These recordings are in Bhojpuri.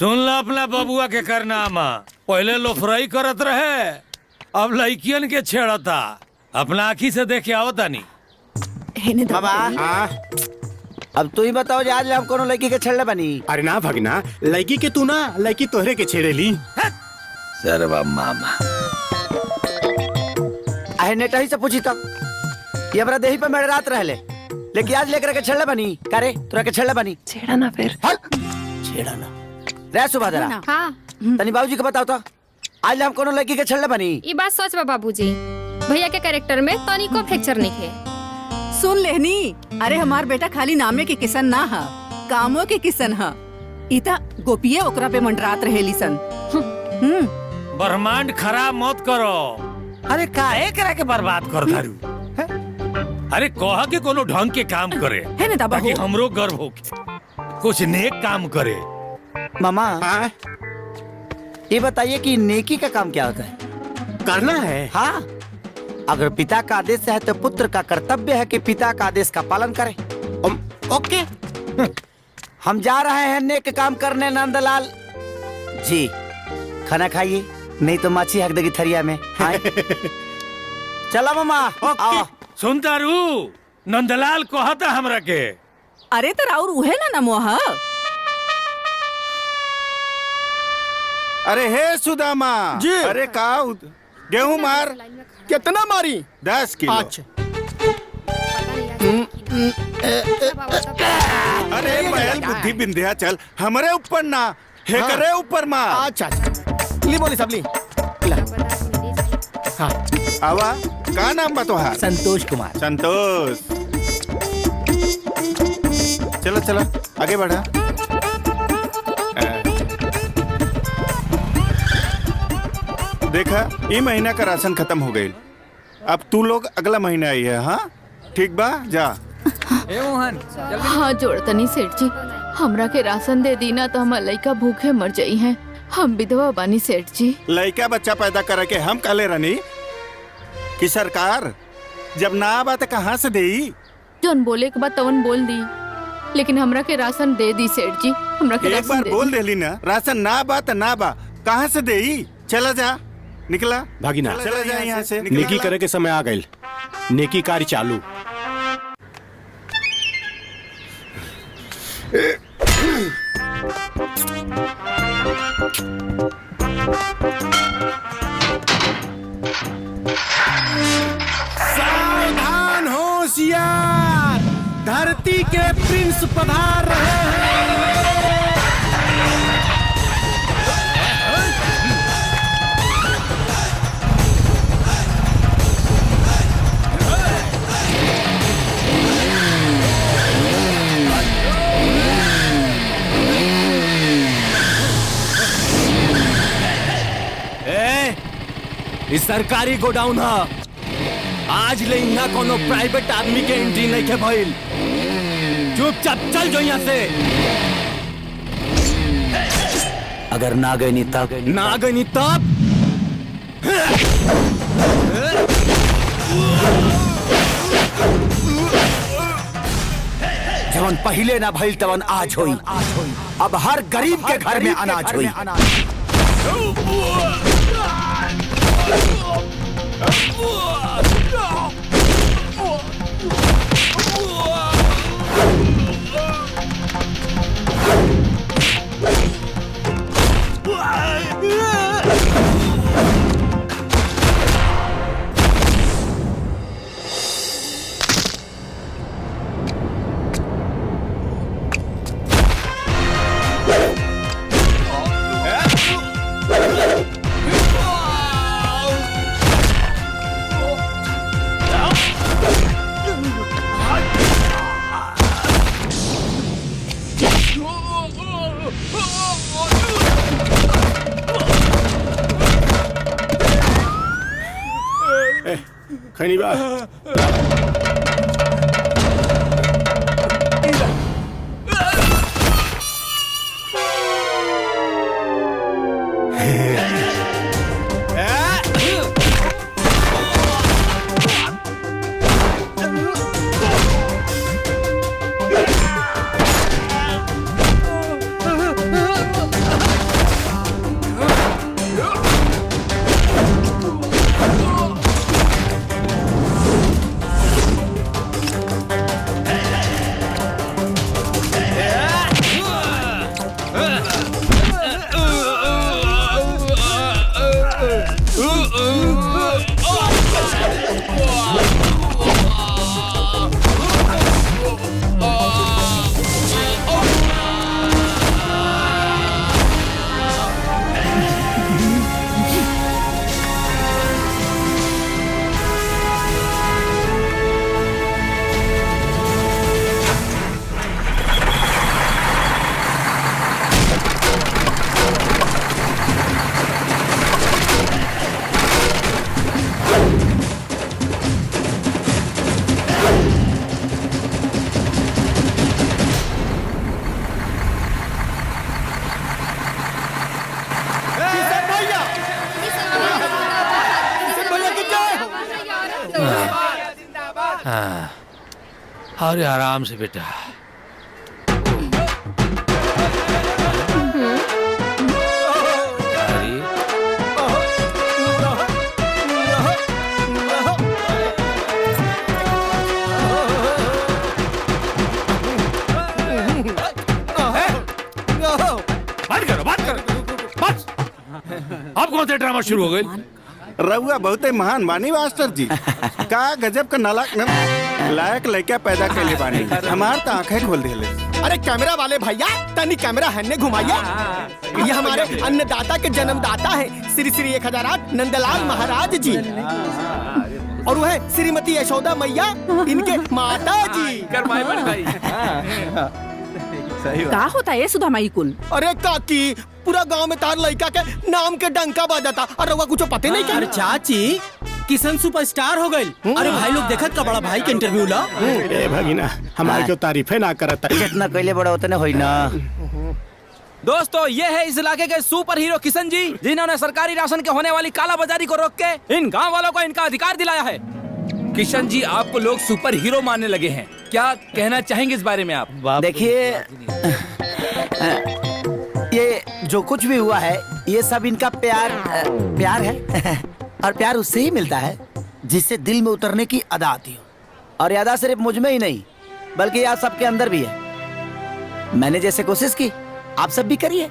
सुन ला अपना बबुआ के करनामा। पहले लोफराई करत रहे, अब लड़कियन के छेड़ता। अपना आँखी से देखे आओ तानी। बाबा अब तू ही बताओ आज हम कोनो लड़की के छेड़ले बनी। अरे ना भगना, लड़की के तू ना, लड़की तोहरे के छेड़ेली। सरवा मामा आहे नेटा ही से पूछी तब ये हमरा देही पे मेरे रात रहले, लेकिन आज लेकर के छेड़ले बनी। करे तोरा के छेड़ले बनी। छेड़ा ना फिर। छेड़ा ना रे सुभादरा। हाँ तनी बाबूजी को बताओ तो आज हम कोनो लड़की के छेड़ले बनी। ये बात सोच बा बाबूजी, भैया के कैरेक्टर में तनी को फ्रैक्चर नहीं है। सुन लेनी, अरे हमार बेटा खाली नामे के किसन ना हा, कामों के किसन हा। इता गोपिये ओकरा पे मंडरात रहेली सन। ब्रह्मांड खराब मत करो। अरे काहे करा के बर्बाद कर दारू। अरे कहा के कोनो ढंग के काम करे है ना दाबा ताकि हो। हमरो गर्व हो, कुछ नेक काम करे। मामा ये बताइए कि नेकी का काम क्या होता है? करना है। हाँ, अगर पिता का आदेश है तो पुत्र का कर्तव्य है कि पिता का आदेश का पालन करे। ओके। हम जा रहे हैं नेक काम करने नंदलाल जी। खाना खाइए, नहीं तो माछी हक देगी थरिया में। चलो मामा आओ। सुन तारू, नंदलाल कहता हमरा के। अरे तो राउर उहे ना नमोहा। अरे हे सुदामा जी। अरे का गेहूं मार। कितना मारी? 10 किलो। अच्छा। अरे बैल बुद्धि बिंदिया चल, हमारे ऊपर ना हे करे ऊपर मार। अच्छा ली बोली सब ली। हाँ आवा का नाम बा तोहार? संतोष कुमार। संतोष। चलो चलो आगे बढ़ा। देखा ये महीना का राशन खत्म हो गई, अब तू लोग अगला महीना आई है। हाँ ठीक बा, जा। हाँ जोड़तनी सेठ जी, हमरा के राशन दे दी ना तो हमार लइका भूखे मर जाई हैं। हम विधवा बानी सेठ जी। लड़का बच्चा पैदा करे के हम काले रानी कि सरकार जब ना आबा तो कहाँ से देई? जोन बोले के बाद तवन बोल दी, लेकिन हमरा के राशन दे दी सेठ जी। हमरा के एक राशन बार दे बोल दी। देली ना, राशन ना बा तो ना बा, कहाँ से देई? चला जा, निकला भागिना, चला जा यहाँ से। नेकी करे के समय आ गई। नेकी कार्य चालू। सावधान होशियार, धरती के प्रिंस पधार रहे हैं। इस सरकारी गोडाउन है, आज ले यहाँ कोनो प्राइवेट आदमी के एंट्री नहीं के भइल। चुपचाप चल जो यहाँ से। अगर ना गई नी तब ना गई तब जवन पहले ना भइल तवन आज होई। अब हर गरीब के घर में अनाज होई। खैनी बा। अरे आराम से बेटा। अब कौन सा ड्रामा शुरू हो गई? रउआ बहुत ही महान बानी मास्टर जी। का गजब का लायक लड़का पैदा कैले बानी। हमार तो आंखें खोल दिले। अरे कैमरा वाले भैया तनी कैमरा हन्ने घुमाइए। ये हमारे अन्नदाता के जन्मदाता है श्री श्री 1008 नंदलाल महाराज जी और वह श्रीमती यशोदा मैया इनके माता जी। का होता है सुधा माई कुल? अरे काकी पूरा गांव में तार लड़का के नाम के डंका बजाता और रउआ कुछ पते नहीं क्या? अरे चाची किशन सुपरस्टार हो गई। अरे भाई लोग देखत का बड़ा भाई के इंटरव्यू ला। ए भगिना हमारे को तारीफे ना करता। जितना पहले बड़ा होता ना होई ना। दोस्तों ये है इस इलाके के सुपर हीरो किशन जी, जिन्होंने सरकारी राशन के होने वाली काला बाजारी को रोक के इन गांव वालों को इनका अधिकार दिलाया है। किशन जी आपको लोग सुपर हीरो मानने लगे हैं, क्या कहना चाहेंगे इस बारे में आप? देखिए ये जो कुछ भी हुआ है ये सब इनका प्यार है और प्यार उससे ही मिलता है जिससे दिल में उतरने की अदा आती हो। और ये अदा सिर्फ मुझ में ही नहीं बल्कि आप सबके अंदर भी है। मैंने जैसे कोशिश की आप सब भी करिए।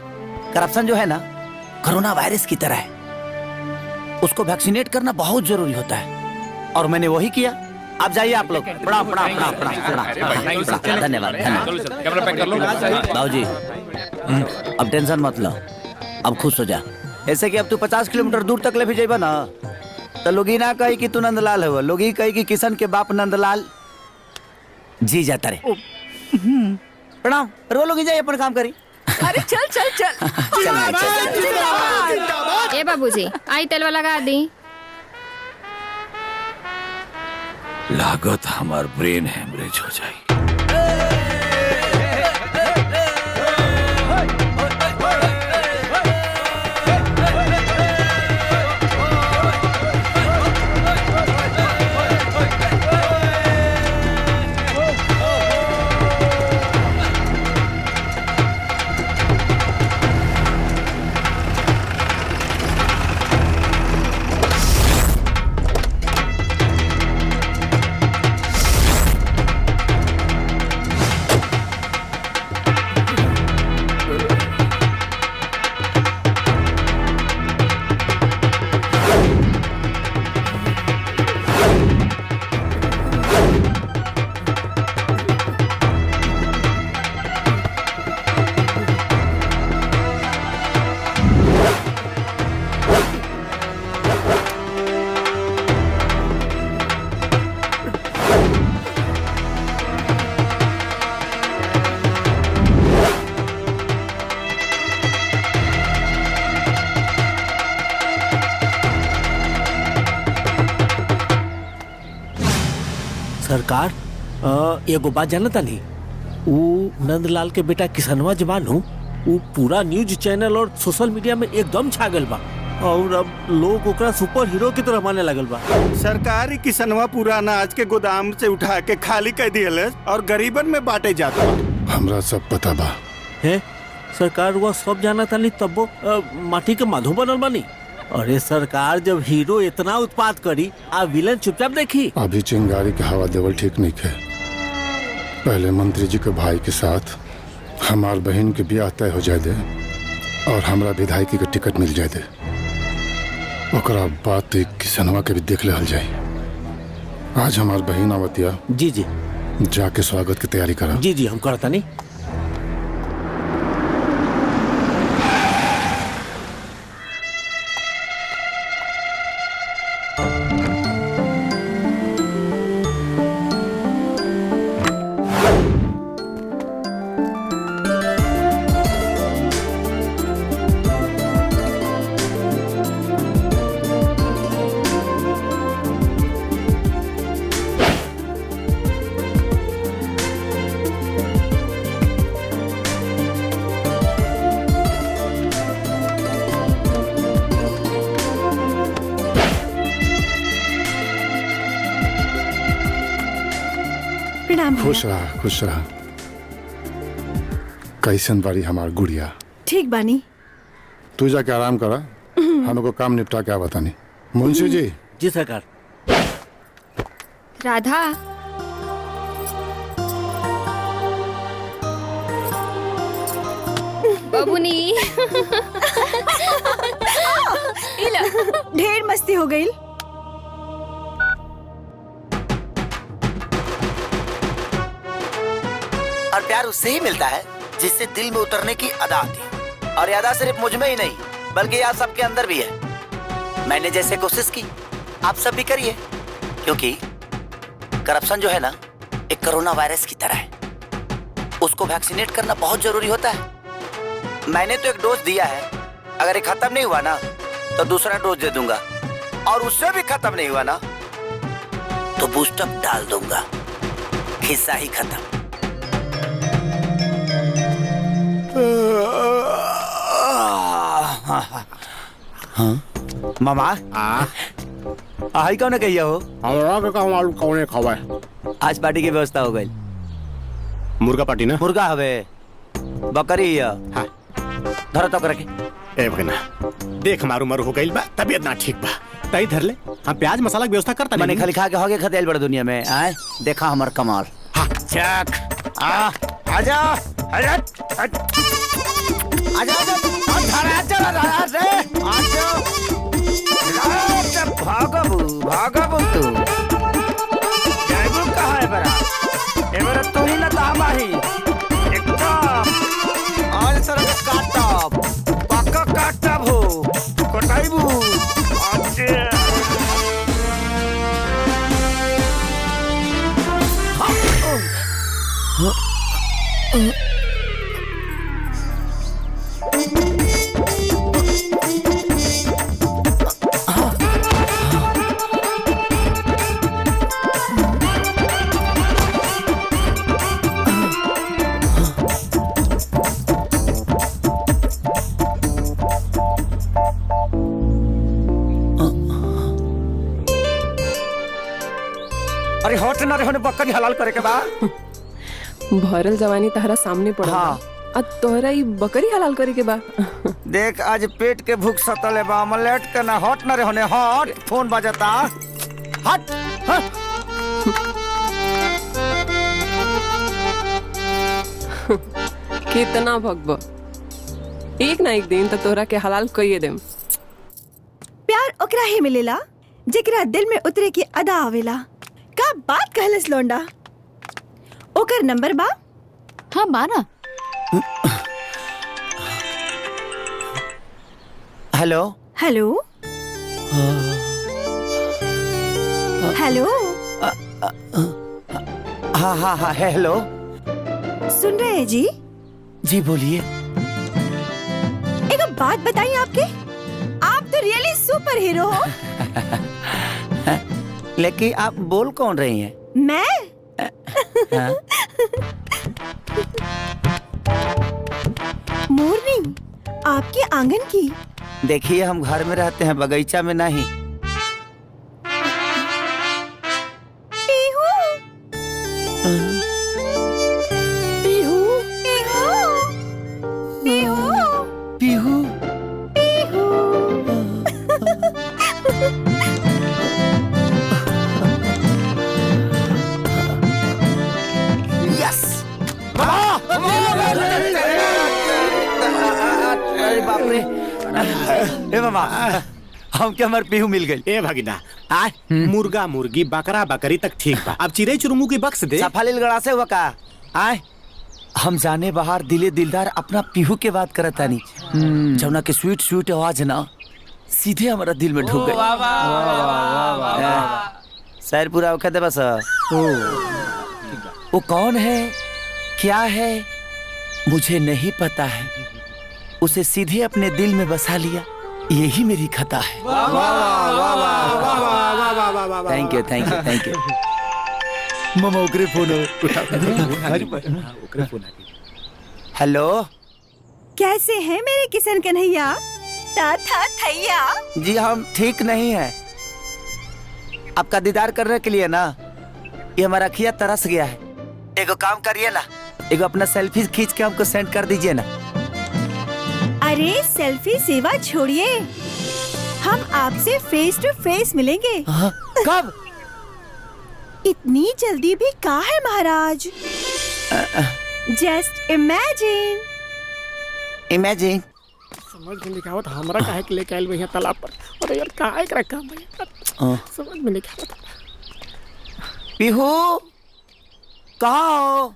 करप्शन जो है ना कोरोना वायरस की तरह है, उसको वैक्सीनेट करना बहुत जरूरी होता है और मैंने वही किया। आप जाइए आप लोग। धन्यवाद। बाबूजी अब टेंशन मत लो, अब खुश हो जा। ऐसे कि अब तू 50 किलोमीटर दूर तक ले भी जाइबा ना तो लोग ही ना कही कि तू नंदलाल है, लोग ही कही कि किशन के बाप नंदलाल जी जाता रे। प्रणाम। रो लोग जाइए अपन काम करी। अरे चल चल चल। ए बाबूजी आई तेलवा लगा दी। लागत हमार ब्रेन हेमरेज हो जाए। सरकार एगो बात जानता नहीं, वो नंदलाल के बेटा किसनवा जवान हूँ, वो पूरा न्यूज चैनल और सोशल मीडिया में एकदम छा गल बा और अब लोग ओकरा सुपर हीरो की तरह माने लगल बा। सरकारी किसनवा पूरा अनाज के गोदाम से उठा के खाली कर दियल और गरीबन में बांटे जाता। हमरा सब पता बा है सरकार वो सब जाना था नहीं तब वो माटी के माधो बनल बानी। अरे सरकार जब हीरो इतना उत्पाद करी आ विलन चुपचाप देखी। अभी चिंगारी के हवा देवल ठीक नहीं है। पहले मंत्री जी के भाई के साथ हमार बहन के ब्याह तय हो जाए दे और हमरा विधायकी के टिकट मिल जाए दे, ओकरा बात किसनवा के भी देख ले जाए। आज हमार बहन आवतिया। जी जी जाके स्वागत की तैयारी करा। जी जी हम करता नहीं। प्रणाम खुश भैया। रहा खुश रहा। कैसन बारी हमार गुड़िया? ठीक बानी। तू जाके आराम करा, हमको काम निपटा के बतानी। मुंशी जी। जी सरकार। राधा बबुनी ढेर मस्ती हो गई। और प्यार उससे ही मिलता है जिससे दिल में उतरने की अदा आती है। और ये अदा सिर्फ मुझ में ही नहीं बल्कि आप सबके अंदर भी है। मैंने जैसे कोशिश की आप सब भी करिए, क्योंकि करप्शन जो है ना एक कोरोना वायरस की तरह है, उसको वैक्सीनेट करना बहुत जरूरी होता है। मैंने तो एक डोज दिया है, अगर ये खत्म नहीं हुआ ना तो दूसरा डोज दे दूंगा, और उससे भी खत्म नहीं हुआ ना तो बूस्टअप डाल दूंगा। खिस्सा ही खत्म। हाँ? मामा आई कौन कहिया हो? कौन खवा आज पार्टी की व्यवस्था हो गई। मुर्गा पार्टी ना? मुर्गा हवे बकरी है। हाँ। धर तो करके ए भगना देख मारू मारू हो गई बा, तबीयत ना ठीक बा, तई धर ले। हम प्याज मसाला की व्यवस्था करता मैंने खाली खा के होगे खतेल बड़ दुनिया में आए। देखा हमार कमाल। हाँ। चक आजा आजा भागबू तू जाइबू कहाँ है बरा? एबरा तू ही ना तामा ही एकदम आज सर काटब पक्का काटब हो कटाइबू आज। अरे होट ना रे बकरी हलाल करे के बा। भरल जवानी तहरा सामने पड़ा। हाँ। अब तोहरा ई बकरी हलाल करे के बा। देख आज पेट के भूख सतले बा, मलेट के ना हट ना रे होने हट। फोन बजता हट। कितना भगब, एक ना एक दिन तो तोहरा के हलाल कइए देम। प्यार ओकरा ही मिलेला जेकरा दिल में उतरे की अदा आवेला। का बात कहलस लोंडा? ओकर नंबर बा? हाँ बाना। Hello hello hello. हाँ हाँ हाँ हेलो। सुन रहे हैं जी? जी बोलिए। एक बात बताइए, आपके आप तो रियली सुपर हीरो हो। लेकिन आप बोल कौन रही हैं? मैं हाँ? मोरनी आपके आंगन की। देखिए हम घर में रहते हैं, बगीचा में नहीं। पीहू पीहू पीहू पीहू पीहू। यस। अरे बाप रे। ए मामा हम क्या हमार पीहू मिल गई। ए भगिना आय मुर्गा मुर्गी बकरा बकरी तक ठीक बा, अब चिड़ै चुरमू की बक्स दे। सफालिल गड़ा से हुआ का आय। हम जाने बाहर दिले दिलदार अपना पीहू के बात करत तानी, जौना के स्वीट स्वीट आवाज ना सीधे हमारा दिल में ढुक गई। शायर पूरा औखा दे बस। वो कौन है क्या है मुझे नहीं पता है, उसे सीधे अपने दिल में बसा लिया, यही मेरी खता है। Thank you thank you thank you. मामा ओकरे फोन। हेलो कैसे हैं मेरे किशन कन्हैया? था थैया। जी हम ठीक नहीं है। आपका दीदार करने के लिए ना ये हमारा अखिया तरस गया है। एगो काम करिए ना, एगो अपना सेल्फी खींच के हमको सेंड कर दीजिए ना। अरे सेल्फी सेवा छोड़िए, हम आपसे फेस टू फेस मिलेंगे। कब? इतनी जल्दी भी कहाँ है महाराज? Just imagine. इमेजिन समझ में नहीं आवत हमरा काहे के लेके आइल भैया तालाब पर। अरे यार काहे एकरा काम भैया समझ में नहीं आवत। पीहू कहाँ हो?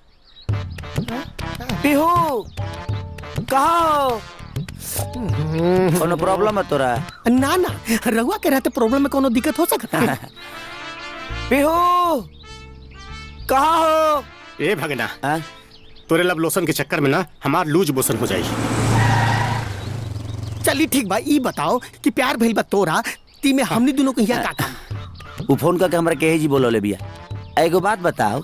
पीहू कहाँ हो? कोनो प्रॉब्लम है तोरा? ना ना, रहुआ के रहते प्रॉब्लम में कोनो दिक्कत हो सकता है? पीहू कहाँ हो? ए भगना, तोरे लब लोशन के चक्कर में ना हमार लूज मोशन हो जाई। चली ठीक बा, ई बताओ कि प्यार भइल बा तोरा ती में हमनी दोनों को यहाँ का काम? वो फोन करके हमरा कहे जी बोलो ले बिया। एगो बात बताओ,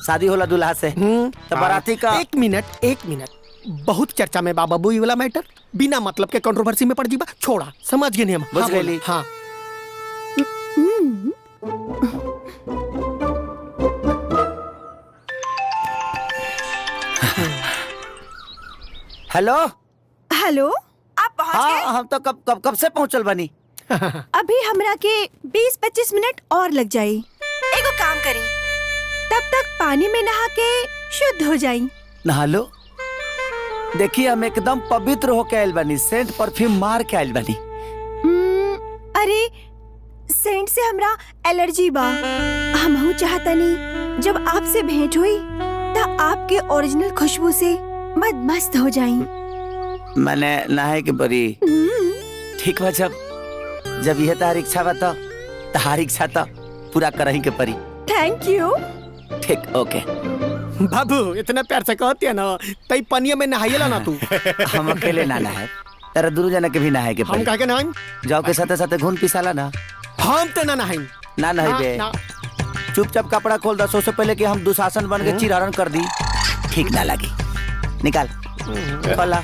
शादी होला दूल्हा से तो बाराती का? एक मिनट, बहुत चर्चा में बाबा बुई वाला मैटर बिना मतलब के कंट्रोवर्सी में पड़ जीबा। छोड़ा, समझ गए नहीं हम। बुझ गइली? हाँ। हेलो हेलो, आप पहुंच गए? हाँ, हम तो कब से पहुंचल बनी। अभी हमरा के 20-25 मिनट और लग जाई। एगो काम करी, तब तक पानी में नहा के शुद्ध हो जाई। नहा लो। देखिए हम एकदम पवित्र होके आयल बनी, सेंट परफ्यूम मार के आयल बनी। अरे सेंट से हमरा एलर्जी बा। हमहू चाहतनी जब आपसे भेंट हुई तब आपके ओरिजिनल खुशबू से मस्त हो जाई। मैंने नहाए के बरी। ठीक बा, जब यह तार इच्छा बा तो तार इच्छा तो पूरा करही के परी। Thank you. ठीक, ओके। बाबू इतना प्यार से कहती है ना, तई पनिया में नहाइला ना तू। हम अकेले ना नहाए, तेरा दूर जाने के भी नहाए के परी। हम काहे के नहाई? जाओ के साथे साथे घूम पिसाला ना। हम तो ना नहाई। ना नहाइबे, चुपचाप कपड़ा खोल दो, से पहले कि हम दुशासन बन के चिरहरण कर दी। ठीक ना लगी, निकाल खोला।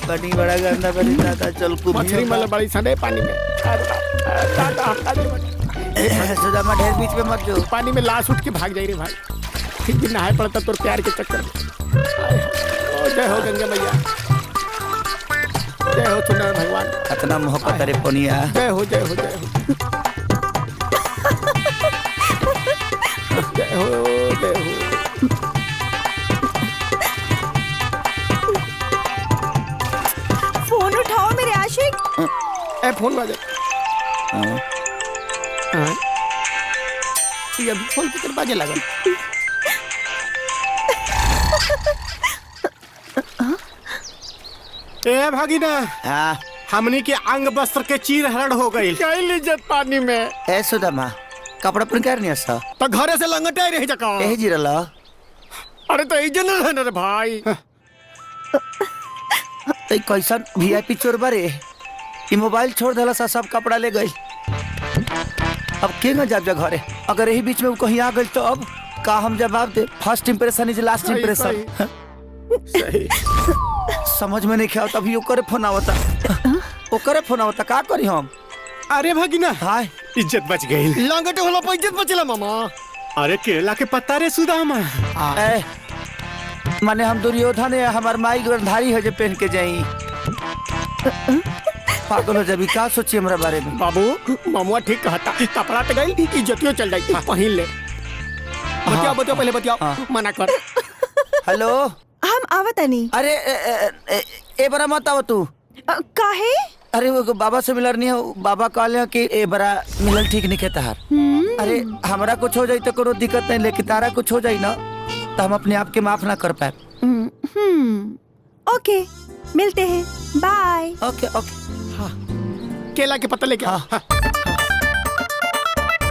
पानी बड़ा गंदा बनी दादा, चल कुछ मछली मतलब बड़ी सड़े पानी में। सुदामा ढेर बीच में मत जो, पानी में लाश उठ के भाग जाई रे भाई। ठीक भी नहाए पड़ता तोर प्यार के चक्कर में। जय हो गंगा मैया, जय हो सुंदर भगवान। कितना मोहब्बत रे पनिया। जय हो जय हो जय हो जय हो जय हो। फोन उठाओ मेरे आशिक। ए फोन बाजे। ये अभी फोन किधर बाजे लगा? ए भागीना, हाँ हमनी के अंग वस्त्र के चीर हरण हो गई। कई लीजिए पानी में। ए सुदामा, कपड़ा पर कर नहीं आसा तो घरे से लंगटे रही जका। ए जिरला। अरे तो इजन है ना रे भाई। तो कैसन वीआईपी चोर बारे, ये मोबाइल छोड़ देला सा, सब कपड़ा ले गई। अब के न जाब जा घरे? अगर यही बीच में वो कहीं आ गई तो अब का हम जवाब दे? First impression is last impression. सही। समझ में नहीं खेल, तभी ओकरे फोन आवता। ओकरे फोन आवता, का करी हम? अरे भगीना, हाय इज्जत बच गई। लंगटे होला पर इज्जत बचला मामा। अरे केला के पत्ता रे सुदामा। माने हम दुर्योधन है, हमार माई गंधारी है जो पहन के जाई। पागल हो जाबी, का सोची हमरा बारे में? बाबू मामुआ ठीक कहता, कपड़ा तो गई, इज्जतियों चल जाई। पहन ले। बतियाओ बतियाओ, पहले बतियाओ। मना कर। हेलो, हम आवतनी। अरे ए बरा मत आव तू। काहे? अरे वो बाबा से मिलर नहीं है, बाबा कहले कि ए बरा मिलल ठीक नहीं कहता हार। अरे हमरा कुछ हो जाई तो कोनो दिक्कत नहीं, लेकिन तारा कुछ हो जाई ना तो हम अपने आप के माफ ना कर पाए। ओके, मिलते हैं, बाय। ओके ओके। हाँ, केला के पत्ता लेके। हाँ।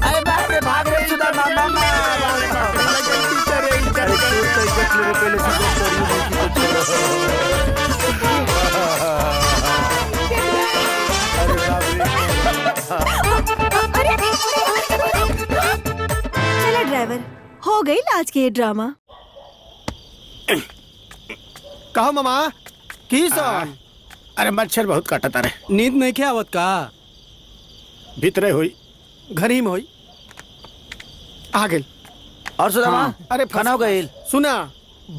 अरे बाप रे, भाग रे सुदामा, मामा। अरे तू तो इज्जत ले पहले चलो ड्राइवर, हो गई आज के ये ड्रामा। कहो मामा, किशन अरे मच्छर बहुत काटता रे। नींद नहीं क्या आवत का? भीतरे हुई घर ही में हुई आ गेल। और सुदामा हाँ, अरे खाना हो गई? सुना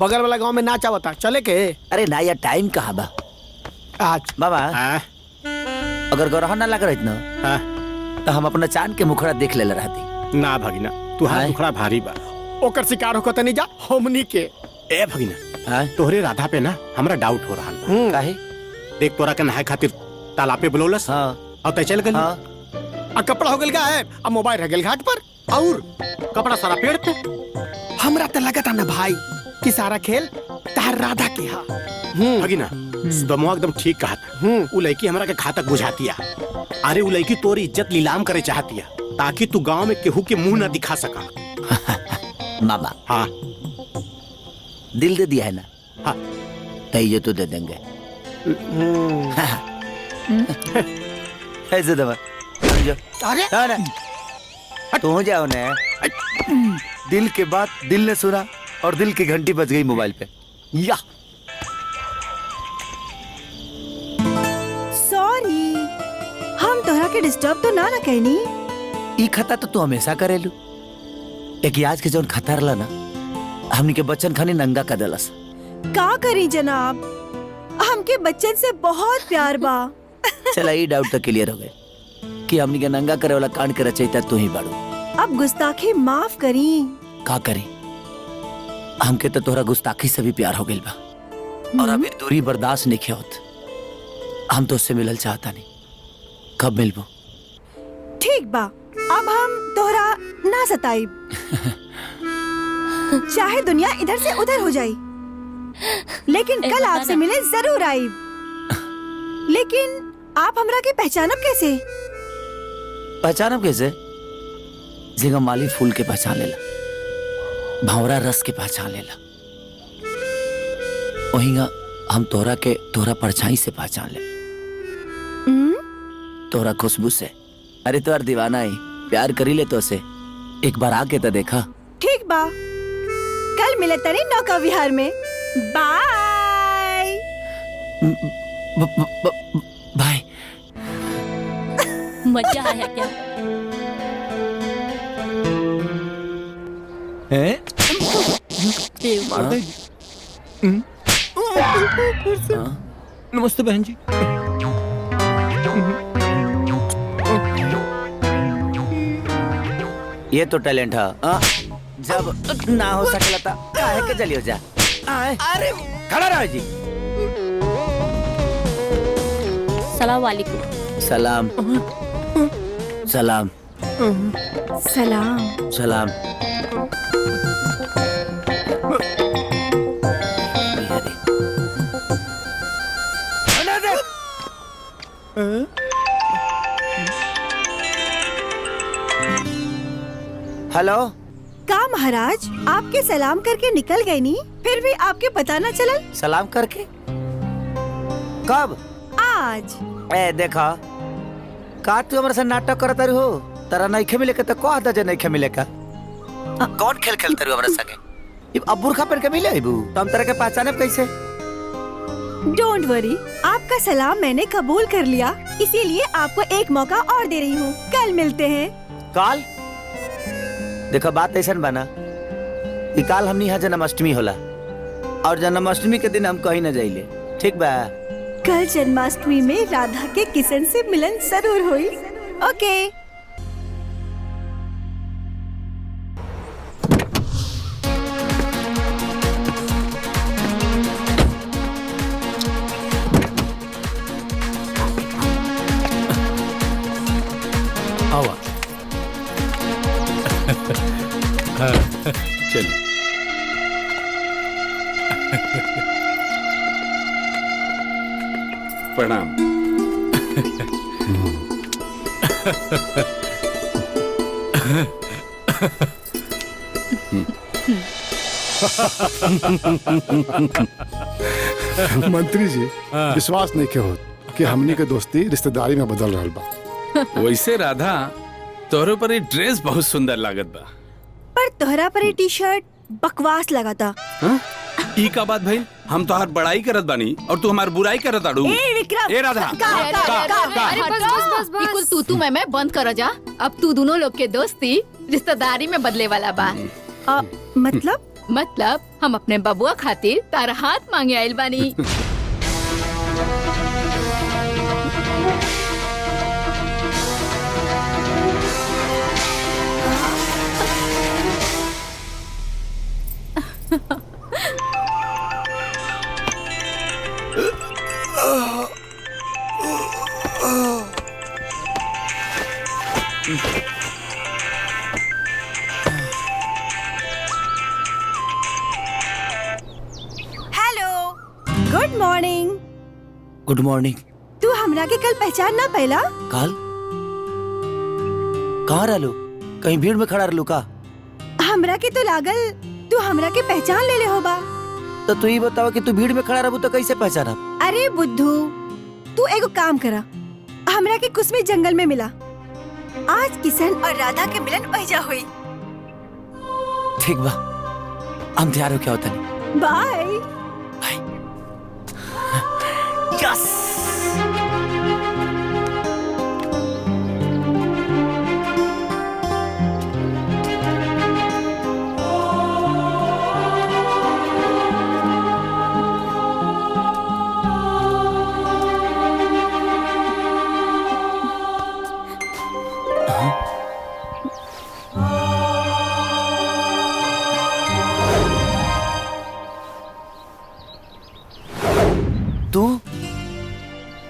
बगल वाला गांव में नाच आवता चले के? अरे ना यार टाइम कहाँ बा आज बाबा। अगर गौरहा ना लग रही ना तो हम अपना चांद के मुखड़ा देख ले रहती। ना भगिना तुहार मुखड़ा भारी बा। ओकर शिकार होकर नहीं जा हमनी के। ए भगिना तोहरे राधा पे ना हमरा डाउट हो रहा है। काहे? देख तोरा के नहाए खातिर तालाब पे बुलौलस और तय चल गई। आ कपड़ा हो गल का है अब मोबाइल रह गल घाट पर और कपड़ा सारा पेड़ पे। हमरा तो लगा था ना भाई कि सारा खेल तार राधा के हा। भगिना सुदमुआ एकदम ठीक कहा था। उ लड़की हमरा के घातक बुझातिया। अरे उ लड़की तोरी इज्जत नीलाम करे चाहतिया ताकि तू गांव में केहू के मुंह ना दिखा सका। मामा हाँ दिल दे दिया है ना। हाँ तो ये तो दे देंगे। ऐसे दबा अरे तू जाओ ना। दिल के बात दिल ने सुना और दिल की घंटी बज गई मोबाइल पे। या सॉरी हम तोहरा के डिस्टर्ब तो ना कहनी। ई खता तो तू हमेशा करेलू। एक आज के जौन खतर ला ना हमनी के बच्चन खानी नंगा कर देलस। का करी जनाब हमके बच्चन से बहुत प्यार बा। चला ई डाउट तो क्लियर हो गए कि हमनी के नंगा करे वाला कांड के रचयिता तू ही बाड़ू। अब गुस्ताखी माफ करी। का करी हमके तो तोहरा गुस्ताखी से भी प्यार हो गइल बा और अभी दूरी बर्दाश्त नहीं होत। हम तो उससे मिलल चाहता नहीं। कब मिलबो? ठीक बा अब हम तोहरा ना सताइब। चाहे दुनिया इधर से उधर हो जाए लेकिन कल आपसे मिले जरूर आइब। लेकिन आप हमरा के पहचानब कैसे? पहचानब कैसे? जिंगा माली फूल के पहचान लेला, भंवरा रस के पहचान लेला, वहींगा हम तोहरा के तोहरा परछाई से पहचान ले। तोहरा खुशबू से। अरे तोहर दीवाना ही प्यार करी ले तो से एक बार आके तो देखा। ठीक बा कल मिले तनी नौका विहार में। Bye bye. मजा आया क्या? नमस्ते बहन जी। ये तो टैलेंट है। जब ना हो सकला था काहे के जलियो जा। अरे खड़ा रहो जी। सलाम वालेकुम। सलाम सलाम सलाम सलाम। हेलो। का महाराज आपके सलाम करके निकल गए नी फिर भी आपके पता न चलल? सलाम करके? कब? आज। ए देखा का तू हमारे साथ नाटक करत रही हो? तारा नहीं मिले तो कह दा जे नहीं मिले का। कौन खेल खेलते रहो हमारे संगे? अब बुरखा पहन के मिले अबू तो हम तरह के पहचाने कैसे? डोंट वरी आपका सलाम मैंने कबूल कर लिया इसीलिए आपको एक मौका और दे रही हूँ। कल मिलते हैं। काल? देखो बात ऐसा बना कि काल हमनी यहाँ जन्माष्टमी होला और जन्माष्टमी के दिन हम कहीं न जाइले। ठीक बा? कल जन्माष्टमी में राधा के किशन से मिलन जरूर हुई। ओके। आवा। चल। प्रणाम। मंत्री जी विश्वास नहीं के हो कि हमनी के दोस्ती रिश्तेदारी में बदल रहा बा। वैसे राधा तोहरे पर ये ड्रेस बहुत सुंदर लागत बा। पर तोहरा पर टी शर्ट बकवास लगा था। ई का बात भाई? हम तो हर बड़ाई करत बानी और तू हमार बुराई करत आड़ू। ए राधा अरे बस बिल्कुल तू मैं बंद कर जा। अब तू दोनों लोग के दोस्ती रिश्तेदारी में बदले वाला बा। मतलब हम अपने बबुआ खातिर तारा हाथ मांगे आइल बानी। Hello, good morning. Good morning. तू हमरा के कल पहचान ना पहला? काल कहाँ रहलू? कहीं भीड़ में खड़ा रहलू का? हमरा के तो लागल तू हमरा के पहचान ले होबा। तो तू ही बताओ कि तू भीड़ में खड़ा रहबू तो कैसे पहचाना? अरे बुद्धू, तू एगो काम करा, हमरा के कुछ में जंगल में मिला। आज किशन और राधा के मिलन ओइजा हुई। ठीक बा, हम तैयार हो क्या होता नहीं। बाय। यस।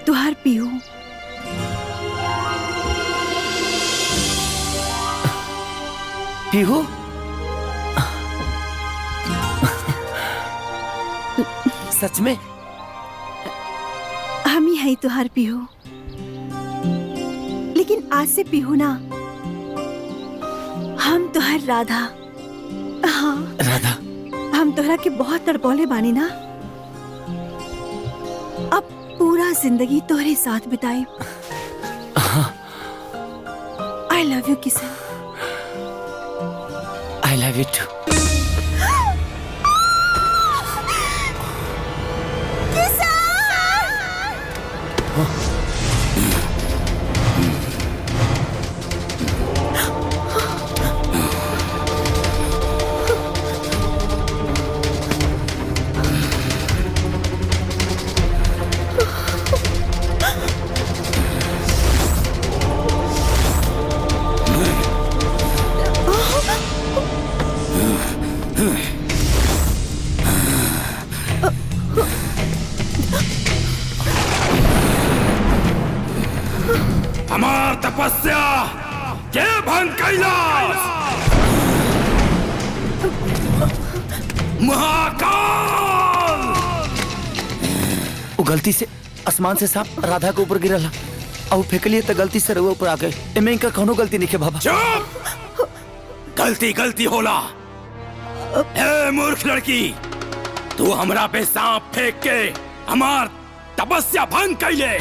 तुहार पीहू। पीहू? सच में? हम ही है तुहार पीहू, लेकिन आज से पीहू ना, हम तुहार राधा। हाँ राधा, हम तोहरा के बहुत तड़पौले बानी ना। अब पूरा जिंदगी तोहरे साथ बिताई। I love you Kishan. I love you too. हमार तपस्या के भंग कैलाश महाकाल। वो गलती से आसमान से सांप राधा के ऊपर गिरला और फेंकलिए तो गलती से रउआ ऊपर आ गए। एमे इनका कौनो गलती नहीं है बाबा। चुप! गलती गलती होला। ए मूर्ख लड़की, तू हमरा पे सांप फेंक के हमार तपस्या भंग कैले।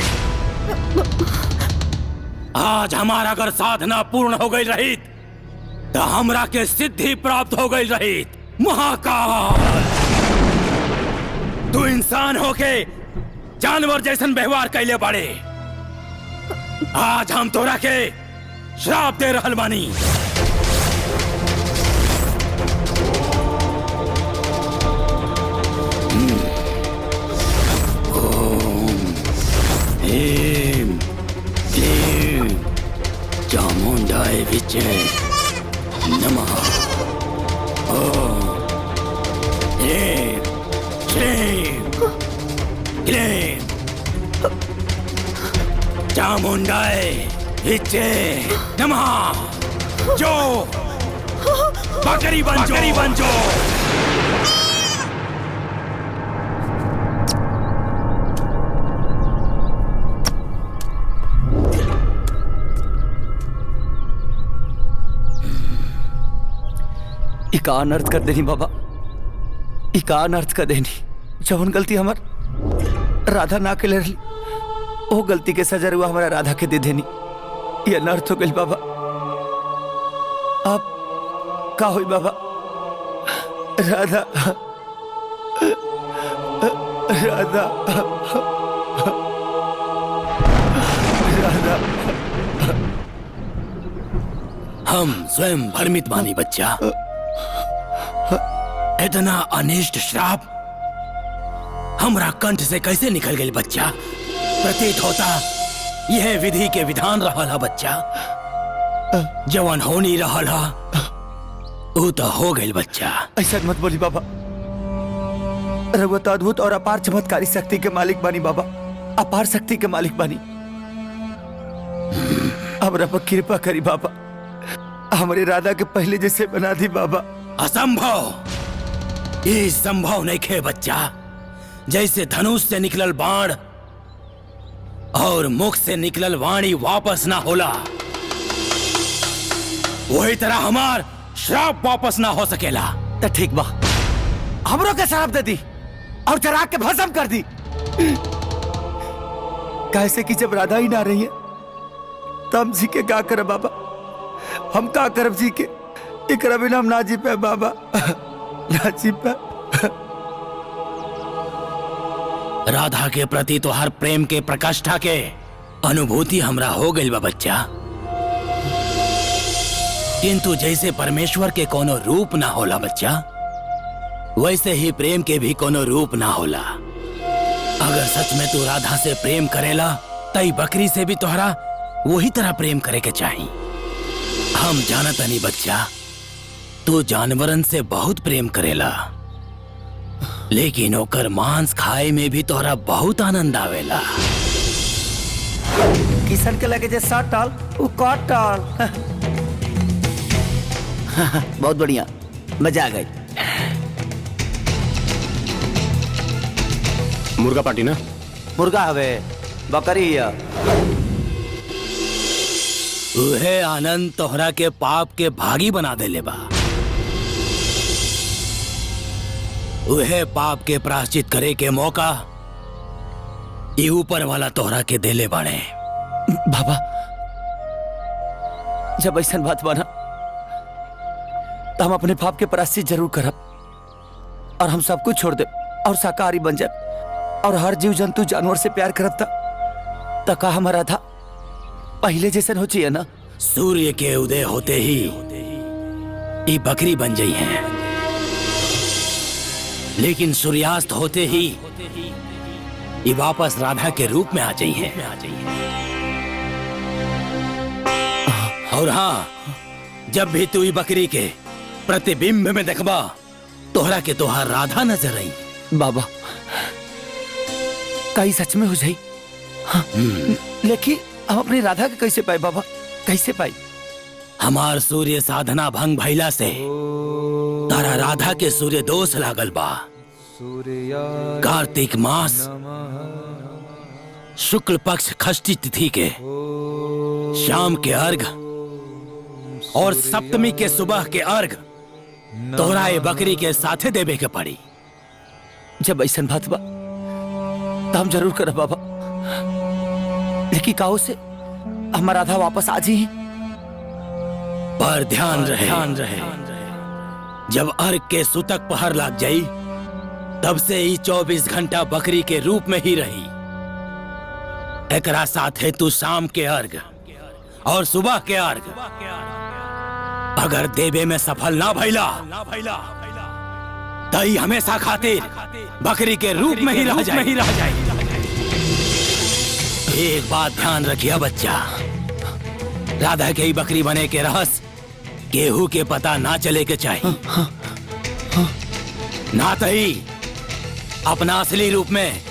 आज हमारा अगर साधना पूर्ण हो गई रही तो हमरा के सिद्धि प्राप्त हो गई रही। महाकाल, तू इंसान होके जानवर जैसन व्यवहार कैले बाड़े। आज हम तोरा के श्राप दे रहल बानी। Him, Him, Chamundai Viche, Namaha. Oh, Him, Him, Him, Chamundai Viche, Namaha. जो बकरी बन जो। इका अनर्थ कर देनी बाबा, इका अनर्थ कर देनी। जवन गलती हमार राधा ना के ले रही, वो गलती के सजा हुआ हमारा राधा के दे देनी। ये अनर्थ हो गई बाबा। अब का हुई बाबा? राधा राधा राधा हम स्वयं भ्रमित बानी बच्चा। इतना अनिष्ट श्राप हमरा कंठ से कैसे निकल गई बच्चा? प्रतीत होता यह विधि के विधान रहा बच्चा। जवन होनी रहा वो तो हो गई बच्चा। ऐसा मत बोली बाबा। रघुवत अद्भुत और अपार चमत्कारी शक्ति के मालिक बानी बाबा, अपार शक्ति के मालिक बानी। हमरा पर कृपा करी बाबा, हमारे राधा के पहले जैसे बना दी बाबा। असंभव, ये संभव नहीं खे बच्चा। जैसे धनुष से निकलल बाण और मुख से निकलल वाणी वापस ना होला, वही तरह हमार श्राप वापस ना हो सकेला। तो ठीक बा, हमरों के श्राप दे दी और जरा के भस्म कर दी। कैसे कि जब राधा ही ना रही है तो हम जी के का करब बाबा? हम का करब जी के? एकरा बिना हम ना जी पे बाबा, ना जी पे। राधा के प्रति तो हर प्रेम के प्रकाष्ठा के अनुभूति हमरा हो गई बा बच्चा। किंतु जैसे परमेश्वर के कोनो रूप ना होला बच्चा, वैसे ही प्रेम के भी कोनो रूप ना होला। अगर सच में तू राधा से प्रेम करेला तई बकरी से भी तोहरा वही तरह प्रेम करे के चाहिए। हम जानत नहीं बच्चा, तू जानवरन से बहुत प्रेम करेला, लेकिन ओकर मांस खाए में भी तोहरा बहुत आनंद आवेला। किशन के लगे जे सटल उ कटल। बहुत बढ़िया, मजा आ गई। मुर्गा पार्टी ना? मुर्गा हवे, बकरी है। उहे आनंद तोहरा के पाप के भागी बना देले बा। उहे पाप के प्रायश्चित करे के मौका ये ऊपर वाला तोहरा के देले बाड़े। बाबा जब ऐसा बात बना तो हम अपने पाप के प्रायश्चित जरूर करब और हम सब कुछ छोड़ दे और शाकाहारी बन जाए और हर जीव जंतु जानवर से प्यार करब तक का हमारा था पहले जैसन हो चाहिए ना। सूर्य के उदय होते ही ये बकरी बन गई है, लेकिन सूर्यास्त होते ही ये वापस राधा के रूप में आ गई है। और हाँ, जब भी तू बकरी के प्रतिबिंब में देखबा तोहरा के तोहार राधा नजर आई। बाबा कहीं सच में हो जाई? हाँ। लेकिन हम अपनी राधा के कैसे पाए बाबा, कैसे पाए? हमार सूर्य साधना भंग भइला से तारा राधा के सूर्य दोष लागल बा। कार्तिक मास शुक्ल पक्ष षष्ठी तिथि के शाम के अर्घ और सप्तमी के सुबह के अर्घ तोहरा ये बकरी के साथे देवे के पड़ी। जब ऐसा बात बा तो हम जरूर करब बाबा, लेकिन काहो से हमारा राधा वापस आ जी। पर ध्यान रहे जब अर्घ के सुतक पहर लाग जाई तब से ही 24 घंटा बकरी के रूप में ही रही। एकरा साथे तू शाम के अर्घ और सुबह के अर्घ अगर देवे में सफल ना भइला तई हमेशा खातिर बकरी के रूप में ही रह जाए। एक बात ध्यान रखिया बच्चा, राधा के ही बकरी बने के रहस्य केहू के पता ना चले के चाहिए। ना तही अपना असली रूप में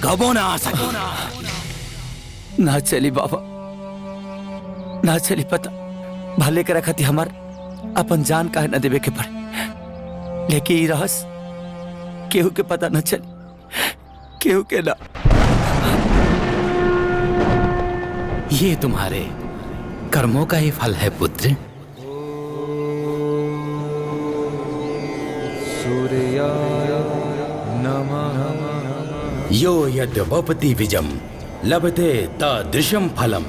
कबो ना आ सके। ना चली बाबा, ना चली। पता भले के रखती हमार अपन जान काहे न देवे के पड़े, लेकिन ये रहस्य केहू के पता न चली, केहू के ना। ये तुम्हारे कर्मों का ही फल है पुत्र। सूर्याय नमः। यो यद्वपति विजम लभते तादृशम फलम,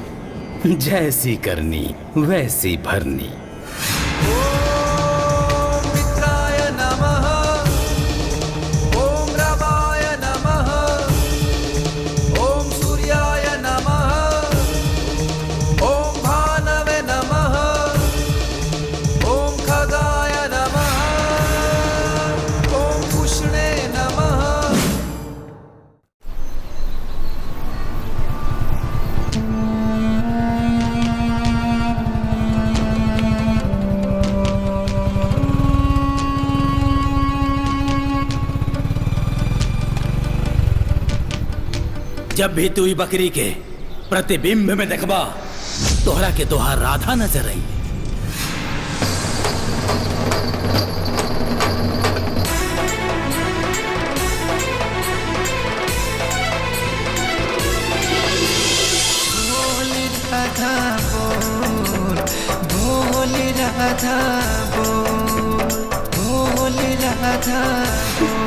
जैसी करनी वैसी भरनी। ओम मित्राय नमः, ओम रवाय नमः, जब भी तू ई बकरी के प्रतिबिंब में देखबा तोहरा के तोहार राधा नजर आई। राधा बोल, बोल राधा बोल, बोल राधा बोल।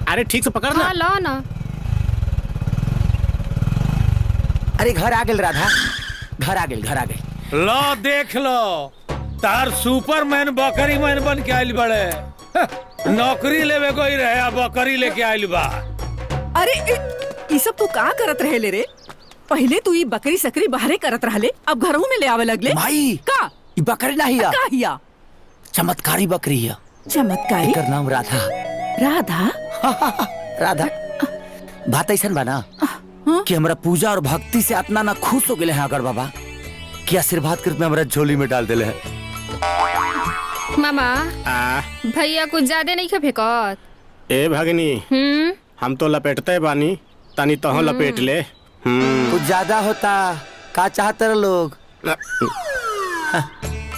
अरे ठीक से पकड़ ना। हाँ, लो ना। अरे घर आ गेल राधा, घर आ गेल, घर आ गेल। लो देख लो, तार सुपरमैन बकरी मैन बन के आइल बड़े। नौकरी लेवे कोई रहे, अब बकरी लेके आइल बा। अरे ये सब तू का करत रहे ले रे? पहले तू ये बकरी सकरी बाहरे करत रहले, अब घरों में ले आवे लगले। माई का ई बकरी नहीं है, का हिया? चमत्कारी बकरी है। चमत्कारी? एकर नाम राधा। राधा? राधा बात ऐसा बना कि हमरा पूजा और भक्ति से इतना ना खुश हो गए हैं अगर बाबा कि आशीर्वाद के रूप में हमरा झोली में डाल दिले हैं। मामा भैया कुछ ज्यादा नहीं खा फेंकत। ए भगनी हम तो लपेटते बानी, तनी तहो लपेट ले। कुछ ज्यादा होता का चाहते रहे लोग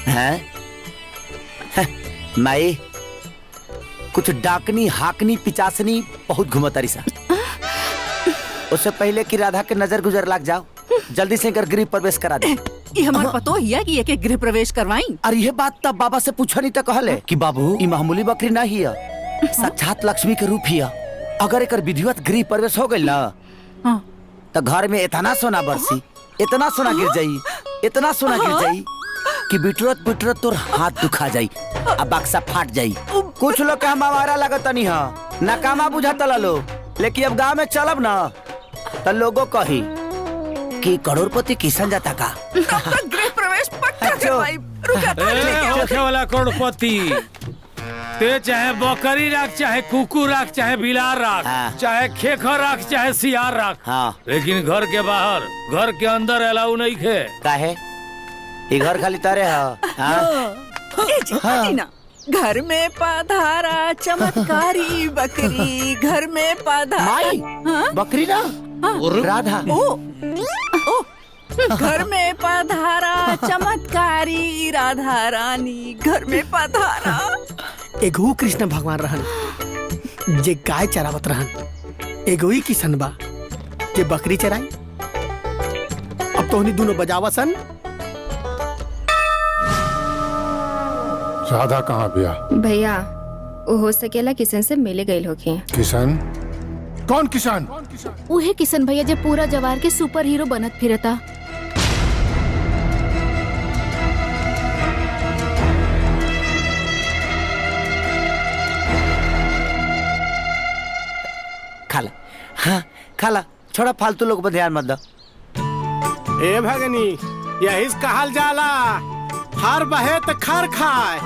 हैं? माई कुछ डाकनी हाकनी पिचासनी बहुत घुमतारी सा। उससे पहले कि राधा के नजर गुजर लग जाओ, जल्दी से कर गृह प्रवेश करा दे। ये हमार पतो हिया कि एक गृह प्रवेश करवाई। अरे ये बात तब बाबा से पूछा नहीं तो कहले कि बाबू ये मामूली बकरी नहीं है, साक्षात लक्ष्मी के रूप ही है। अगर एक विधिवत गृह प्रवेश हो गई ना तो घर में इतना सोना बरसी, इतना सोना गिर जाई, इतना सोना गिर जाई कि बिटरत बिटरत तोर हाथ दुखा जाई, अब बक्सा फाट जाई। कुछ लोग के हम आवारा लगत नहीं है, नाकामा बुझाता लो, लेकिन अब गांव में चलब ना तो लोगों कही कि करोड़पति किशन जाता का। गृह प्रवेश पक्का करवाई। होखे वाला करोड़पति ते चाहे बकरी राख, चाहे कुकुर राख, चाहे बिलार राख, चाहे खेखर राख, चाहे सियार राख, लेकिन घर के बाहर, घर के अंदर अलाउ नहीं खे। काहे? ये घर खाली तारे है। घर में पधारा चमत्कारी बकरी, घर में पधारा बकरी ना राधा। ओ घर में पधारा चमत्कारी राधा रानी, घर में पधारा। एगो कृष्ण भगवान रहन जे गाय चरावत रहन, एगो ही किशन बा जे बकरी चराई। अब तो उन्हीं दोनों बजावसन। राधा कहाँ बिया? भैया वो हो सकेला किशन से मिले गए होके। किशन? कौन किशन? उहे किशन भैया जो पूरा जवार के सुपर हीरो बनत फिरता। खाला, हाँ खाला, छोड़ा फालतू लोग पर ध्यान मत दो। ए भगनी यही कहल जाला, हर बहे त खर खाए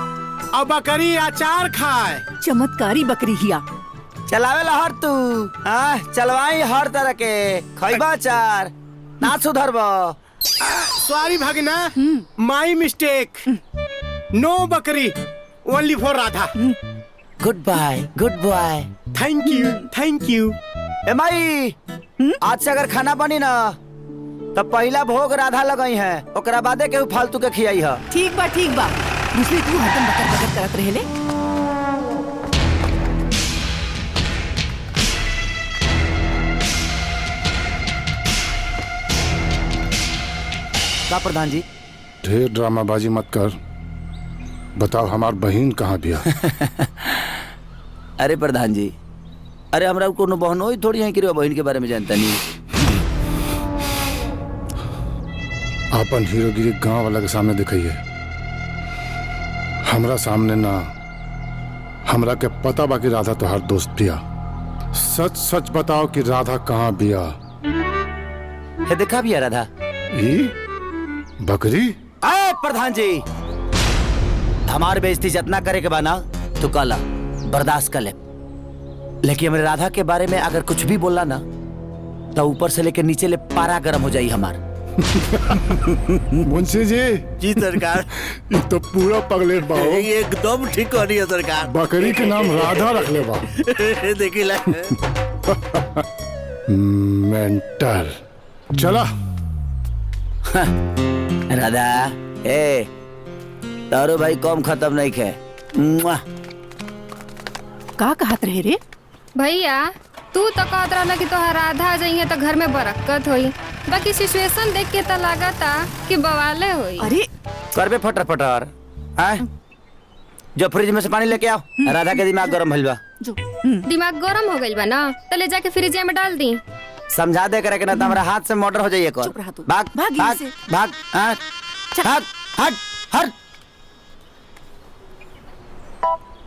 और बकरी अचार खाए। चमत्कारी बकरी हिया। चलावे लहर तू, हाँ चलवाई हर तरह के, खैबा अचार ना सुधरबो। सॉरी भगना, माई मिस्टेक। नो बकरी, only for Radha. Good bye, good boy. Thank you, thank you. ए माई, आज से अगर खाना बनी ना तो पहला भोग राधा लगाई है, ओकरा बादे के फालतू के खियाई है। ठीक बा, ठीक बा। दूसरी तू हरदम बकर बकर करत रहेले। का प्रधान जी? ढेर ड्रामाबाजी मत कर, बताओ हमार बहन कहाँ बिया? अरे प्रधान जी, अरे हमरा कोनो बहनो ही थोड़ी है कि बहन के बारे में जानता नहीं। अपन हीरोगिरी गांव वाला के सामने दिखाइए, हमरा सामने ना। हमरा के पता बाकी राधा तोहार दोस्त बिया। सच सच बताओ कि राधा कहाँ बिया? है देखा बिया राधा? ई बकरी? अरे प्रधान जी, हमारे बेइज्जती जितना करे के बाना तो कला बर्दाश्त कर ले, लेकिन हमारे राधा के बारे में अगर कुछ भी बोला ना तो ऊपर से लेकर नीचे ले पारा गर्म हो जाई हमार। मुंशी जी। जी सरकार। ये तो पूरा पगलेट बा हो। एकदम ठीक हो रही है सरकार। बकरी के नाम राधा रख ले बा। देखी ला। मेंटल। चला। राधा ए तारो भाई कम खत्म नहीं खे। का कहत रहे रे? भैया तू तो कहत रहला कि तोहार राधा आ जाइए तो घर में बरकत होई, बाकी सिचुएशन देख के तो लागता कि बवाले होई। अरे करबे फटर फटर। आए जो फ्रिज में से पानी लेके आओ, राधा के दिमाग गरम भइल बा। दिमाग गरम हो गइल बा ना, तो ले जाके फ्रिज में डाल दी। समझा दे करे के ना तो हमारा हाथ से मोटर हो जाइए। कौन भाग भाग भाग भाग भाग हट हट।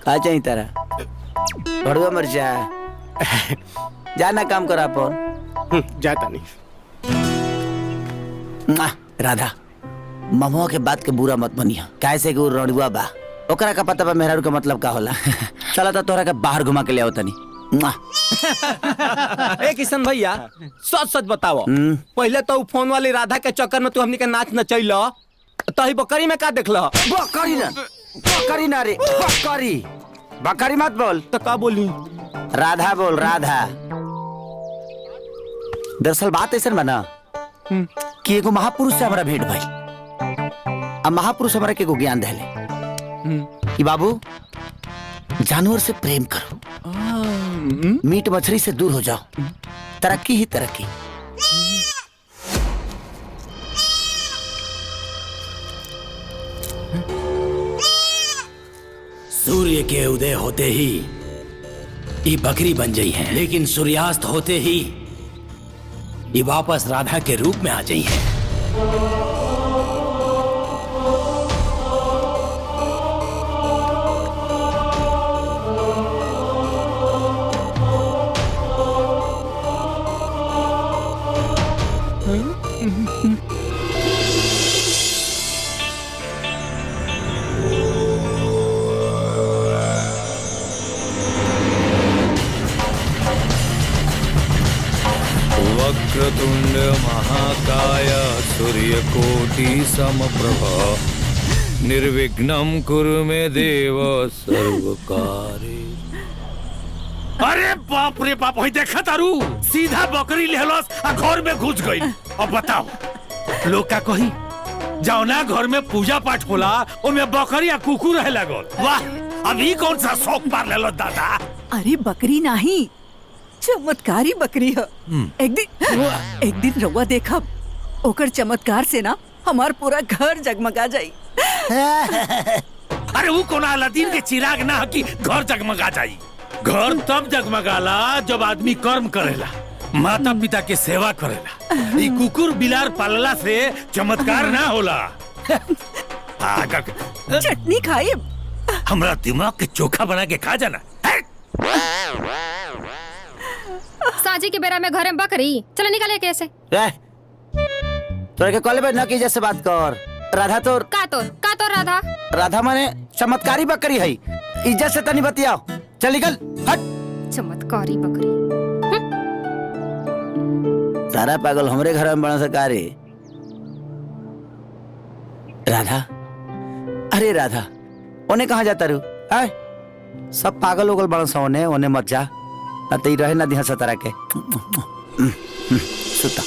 का चाहिए तेरा? भड़ुआ मर्चा जाना काम करा अपन। जाता नहीं। राधा ममुआ के बात के बुरा मत बनिया, कैसे कि रणुआ बा ओकरा का पता बा मेहरारू का मतलब का होला। चला तो तोहरा के बाहर घुमा के ले आओ तनी। ए किशन भैया सच सच बताओ, पहले तो फोन वाली राधा के चक्कर में तू हमनी के नाच नचैल, तो ही बकरी में का देखल? बकरी ना, बकरी ना रे, बकरी बकरी मत बोल। तो का बोली? राधा बोल, राधा। दरअसल बात ऐसा बना कि एगो महापुरुष से हमारा भेंट भाई, अब महापुरुष हमारा के एगो ज्ञान देले कि बाबू जानवर से प्रेम करो, मीट मछली से दूर हो जाओ, तरक्की ही तरक्की। सूर्य के उदय होते ही ये बकरी बन गई है, लेकिन सूर्यास्त होते ही ये वापस राधा के रूप में आ गई है। वक्रतुंड महाकाय सूर्यकोटि समप्रभा निर्विघ्नं कुरु मे देव सर्वकार्ये। अरे बाप रे बाप, वही देखा तारू सीधा बकरी लेहलस आ घर में घुस गई। अब बताओ लोग का कही? जाओ ना घर में पूजा पाठ होला, उनमें बकरी आ कुकुर रहे लगल। वाह, अभी कौन सा शौक पार लेलो दादा? अरे बकरी नहीं, चमत्कारी बकरी है। एक दिन रउआ देखब, ओकर चमत्कार से ना हमार पूरा घर जगमगा जाई। अरे वो कोना अलादीन के चिराग ना कि घर जगमगा जाई। घर तब जगमगाला जब आदमी कर्म करेला, माता पिता के सेवा करेला। ई कुकुर बिलार पालला से चमत्कार ना होला। चटनी खाए, हमरा दिमाग के चोखा बना के खा जाना। साजी के बेरा में घर में बकरी, चलो निकाले कैसे? तोरे के कॉलेज में न की जैसे बात कर। राधा तो का तो राधा राधा माने चमत्कारी बकरी है, इज्जत से तनी बतियाओ। चल निकल हट। चमत्कारी बकरी सारा पागल हमरे घर में बना सकारे। राधा, अरे राधा ओने कहाँ जाता रू? सब पागल उगल बना सा, ओने मत जा, न तो रहे ना दिहा सतारा के। सुता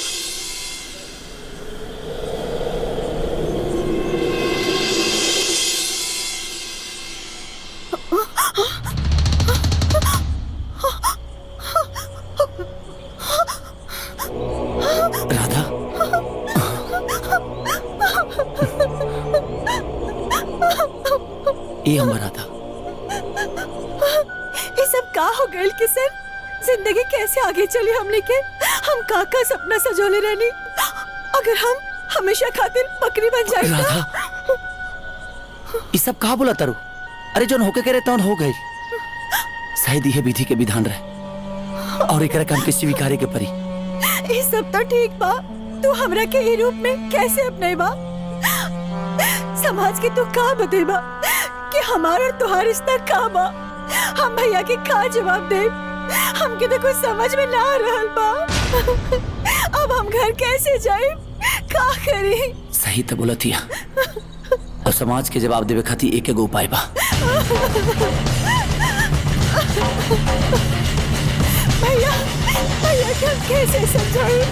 राधा, ये हमारा था। ये सब का हो गए किशन? जिंदगी कैसे आगे चली हमने के? हम का सपना सजोले रहनी, अगर हम हमेशा खातिर बकरी बन जाए। राधा, ये सब कहा बोला तारू? अरे जो होके करे तो हो गई। शायद यह विधि के विधान रहे और एक काम के स्वीकारे के परी। ये सब तो ठीक बा, तू हमरा के ई रूप में कैसे अपने बा? समाज के तू का बतेबा कि हमारा और तुम्हारा रिश्ता का बा? हम भैया के का जवाब दे? हमके तो कुछ समझ में ना आ रहल बा। अब हम घर कैसे जाए, का करी? सही तो बोला थिया। और समाज के जवाब देवे खातिर एक एगो उपाय बा। भैया भैया के हम कैसे समझाए?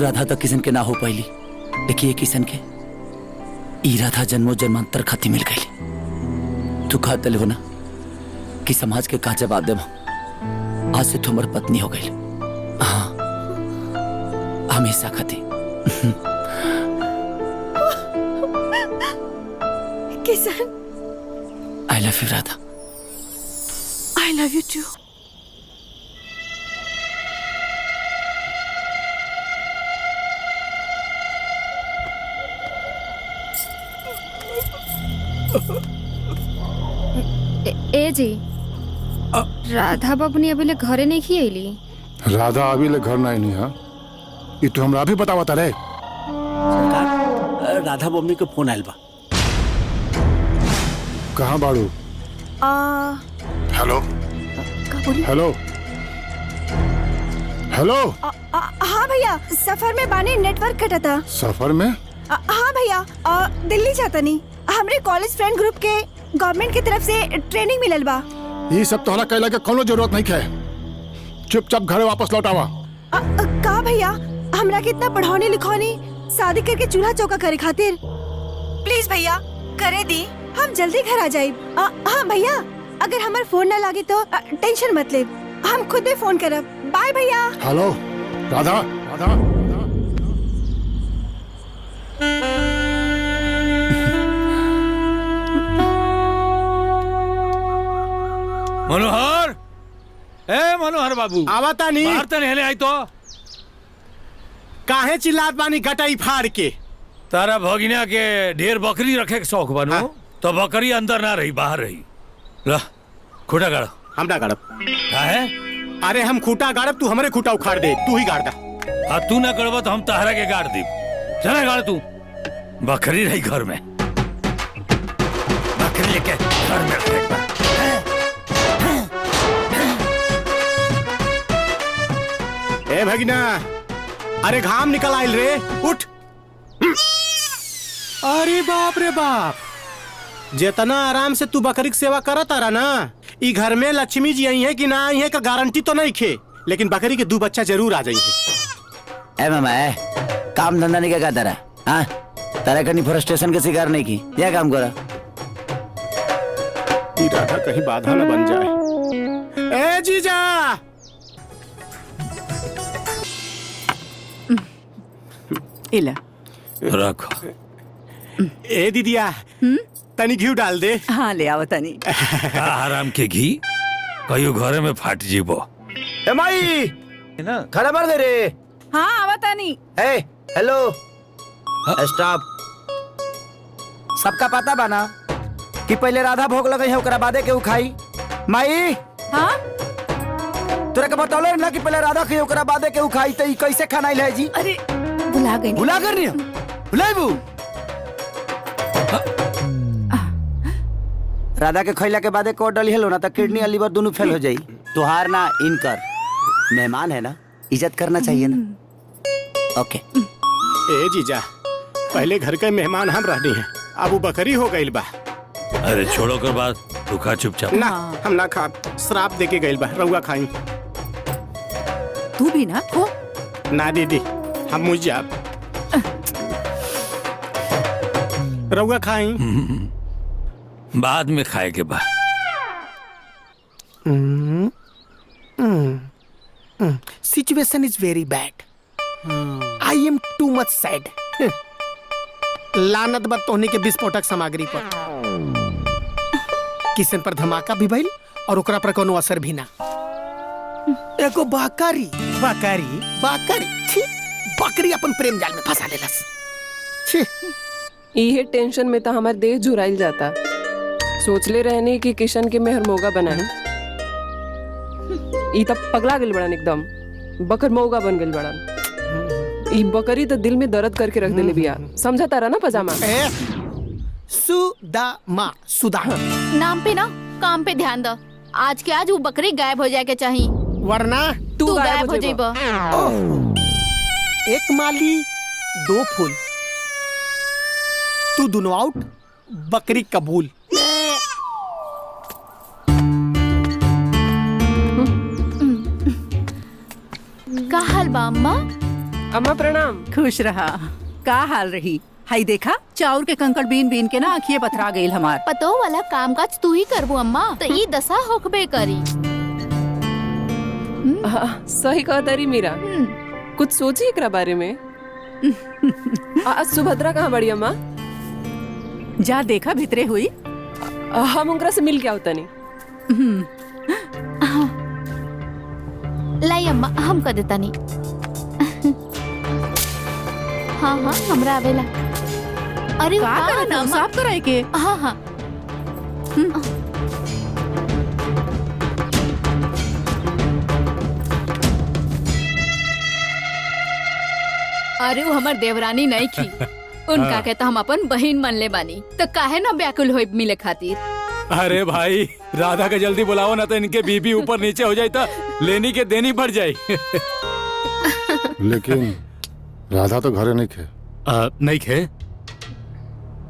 राधा तक किसन के ना हो पाइली, देखिए किसन के ई राधा जन्मों जन्मांतर खाती मिल गई। तू कहते हो ना कि समाज के का जवाब देव, आज से तू हमारी पत्नी हो गई। हाँ, हमेशा खाती। Kisan, I love you Radha. I love you too. ए जी, राधा बबनी अभी ले घरे नहीं खियली। राधा अभी ले घर नहीं है, ये तो हमरा भी बतावता रहे। सरकार, राधा मम्मी के फोन आयल बा। कहाँ बाड़ू? Hello hello hello. हाँ भैया, सफर में बानी, नेटवर्क कटा था। सफर में? हाँ भैया, दिल्ली जाता नहीं। हमरे कॉलेज फ्रेंड ग्रुप के गवर्नमेंट की तरफ से ट्रेनिंग मिलल बा। ये सब तोहरा कहला के कोनो जरूरत नहीं है। चुपचाप घर वापस लौटावा। का भैया, हमरा के इतना पढ़ाने लिखवानी, शादी करके चूल्हा चौका करे खातिर प्लीज भैया करे दी, हम जल्दी घर आ जाए। हाँ भैया, अगर हमार फोन ना लागे तो टेंशन मत ले, हम खुद ही फोन करब। बाय भैया। हेलो राधा। राधा मनोहर, ए मनोहर बाबू, आवता नहीं। बाहर तो नहीं आई तो काहे चिल्लात बानी गटाई फाड़ के? तारा भगिना के ढेर बकरी रखे के शौक बनो, तो बकरी अंदर ना रही, बाहर रही। ला खूटा गाड़। हम ना गाड़ब। काहे? अरे हम खूटा गाड़ब, तू हमरे खूटा उखाड़ दे, तू ही गाड़ दा। हाँ, तू ना गड़बा तो हम तहरा के गाड़ दी। चला गाड़ तू। बकरी रही घर में, बकरी लेके घर में रखे। ए भगिना, अरे घाम निकल आइल रे, उठ। अरे बाप रे बाप, जितना आराम से तू बकरी की सेवा करत आ रहा ना, ई घर में लक्ष्मी जी आई है कि ना आई है का गारंटी तो नहीं खे, लेकिन बकरी के 2 बच्चा जरूर आ जाएंगे। ए मामा, काम धंधा नहीं क्या तेरा? हाँ, तेरा कहीं फ्रस्ट्रेशन के शिकार नहीं की, क्या काम करा? ई राधा कहीं बाधा न बन जाए। ए जीजा, इला रखो। ए दीदिया, तनी घी डाल दे। हाँ ले आओ तनी। का हराम के घी कहियो घरे में फाट जीबो। ए माई, खड़ा मार दे रे। हाँ आवा तनी। ए हेलो, स्टॉप। सबका पता बना कि पहले राधा भोग लगे है, ओकरा बादे के उखाई। माई, हाँ तोरा के बतौले ना कि पहले राधा के ओकरा बादे के उखाई, तो ई कैसे खाना है जी? अरे भुला गई। भुला कर नहीं, भुलाइबू। राधा के खैला के बादे कोट डली हेलो ना, तो किडनी और लीवर दोनों फेल हो जाई। तुहार ना इनकर मेहमान है ना, इज्जत करना चाहिए ना। ओके। ए जीजा, पहले घर के मेहमान हम रहनी है, अब वो बकरी हो गई बा। अरे छोड़ो कर बात, तू खा चुपचाप। ना हम ना खा, श्राप दे के गई बा, रउआ खाई। तू भी ना खो। ना दीदी, हम मुझ जाब, रउआ खाई। बाद में खाए के बाद। Situation is very bad, I am too much sad. लानत बद तोहनी के विस्फोटक सामग्री पर। किशन पर धमाका भी भइल और ओकरा पर कोनो असर भी ना। एगो बकरी बकरी बकरी छी, बकरी अपन प्रेम जाल में फंसा लेलस। छी, इहे टेंशन में तो हमार देह झुराइल जाता। सोचले रहने कि किशन के मेहर मोगा बनाए, ई तब पगला गइल बड़न, एकदम बकर मोगा बन गइल बड़न। ई बकरी तो दिल में दर्द करके रख देले बिया, समझा तारा ना पजामा। सुदामा सुदामा नाम पे ना काम पे ध्यान दो। आज के आज वो बकरी गायब हो जाए के चाहिए, वरना तू गायब हो जाइबा। एक माली दो फूल, तू दोनों आउट, बकरी कबूल। का हाल बा अम्मा? अम्मा प्रणाम। खुश रहा। का हाल रही? हाई देखा, चाउर के कंकड़ बीन बीन के ना आँखिए पथरा गईल हमार। पतो वाला काम काज तू ही करबू अम्मा, तो ई दशा होकबे करी। सही कहा तारी मीरा, कुछ सोची एकरा बारे में। आज सुभद्रा कहाँ बड़ी अम्मा? जा देखा भितरे हुई। हम उनकरा से मिल के आवता नहीं। लाई अम्मा, हम कर देता नहीं। हाँ हाँ हमरा आवेला। अरे का करत हो? साफ कराए के? हाँ हाँ। अरे वो हमार देवरानी नहीं की, उनका के तो हम अपन बहन मन ले बानी, तो काहे ना व्याकुल होई मिले खातिर। अरे भाई राधा के जल्दी बुलाओ ना, तो इनके बीबी ऊपर नीचे हो जाए तो लेनी के देनी बढ़ जाए। लेकिन राधा तो घरे नहीं खे। नहीं खे?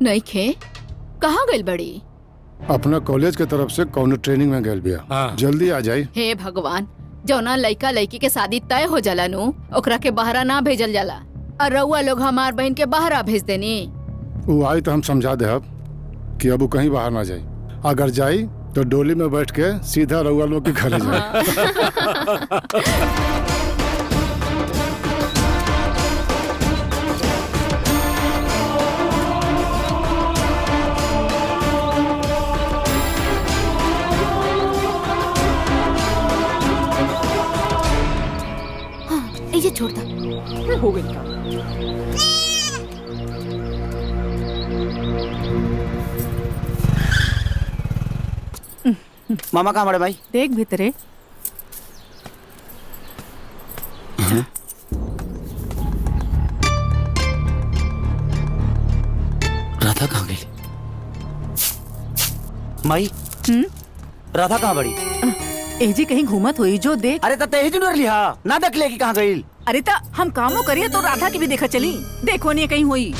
नहीं खे? कहाँ गइल बड़ी? अपना कॉलेज के तरफ से कौनो ट्रेनिंग में गइल बिया। जल्दी आ जाई। हे भगवान, जौना लइका लइकी के शादी तय हो जाला नु, ओकरा के बहरा ना भेजल जाला, और रउआ लोग हमार बहन के बहरा भेज देनी। वो आई तो हम समझा दे कि अब वो कहीं बाहर ना जाए। अगर जाई तो डोली में बैठ के सीधा रउआ लोग के घरे जाए। ये छोड़ दो। हो गई काम। मामा कहाँ बड़े भाई? देख भीतरे। राधा कहाँ गई? माई, राधा कहाँ बड़ी? एजी कहीं घूमत हुई जो देख। अरे तब तेजी नर लिया ना देख ले कि कहाँ गई। अरे ता हम कामों करिए तो राधा की भी देखा चली, देखो नहीं कहीं हुई।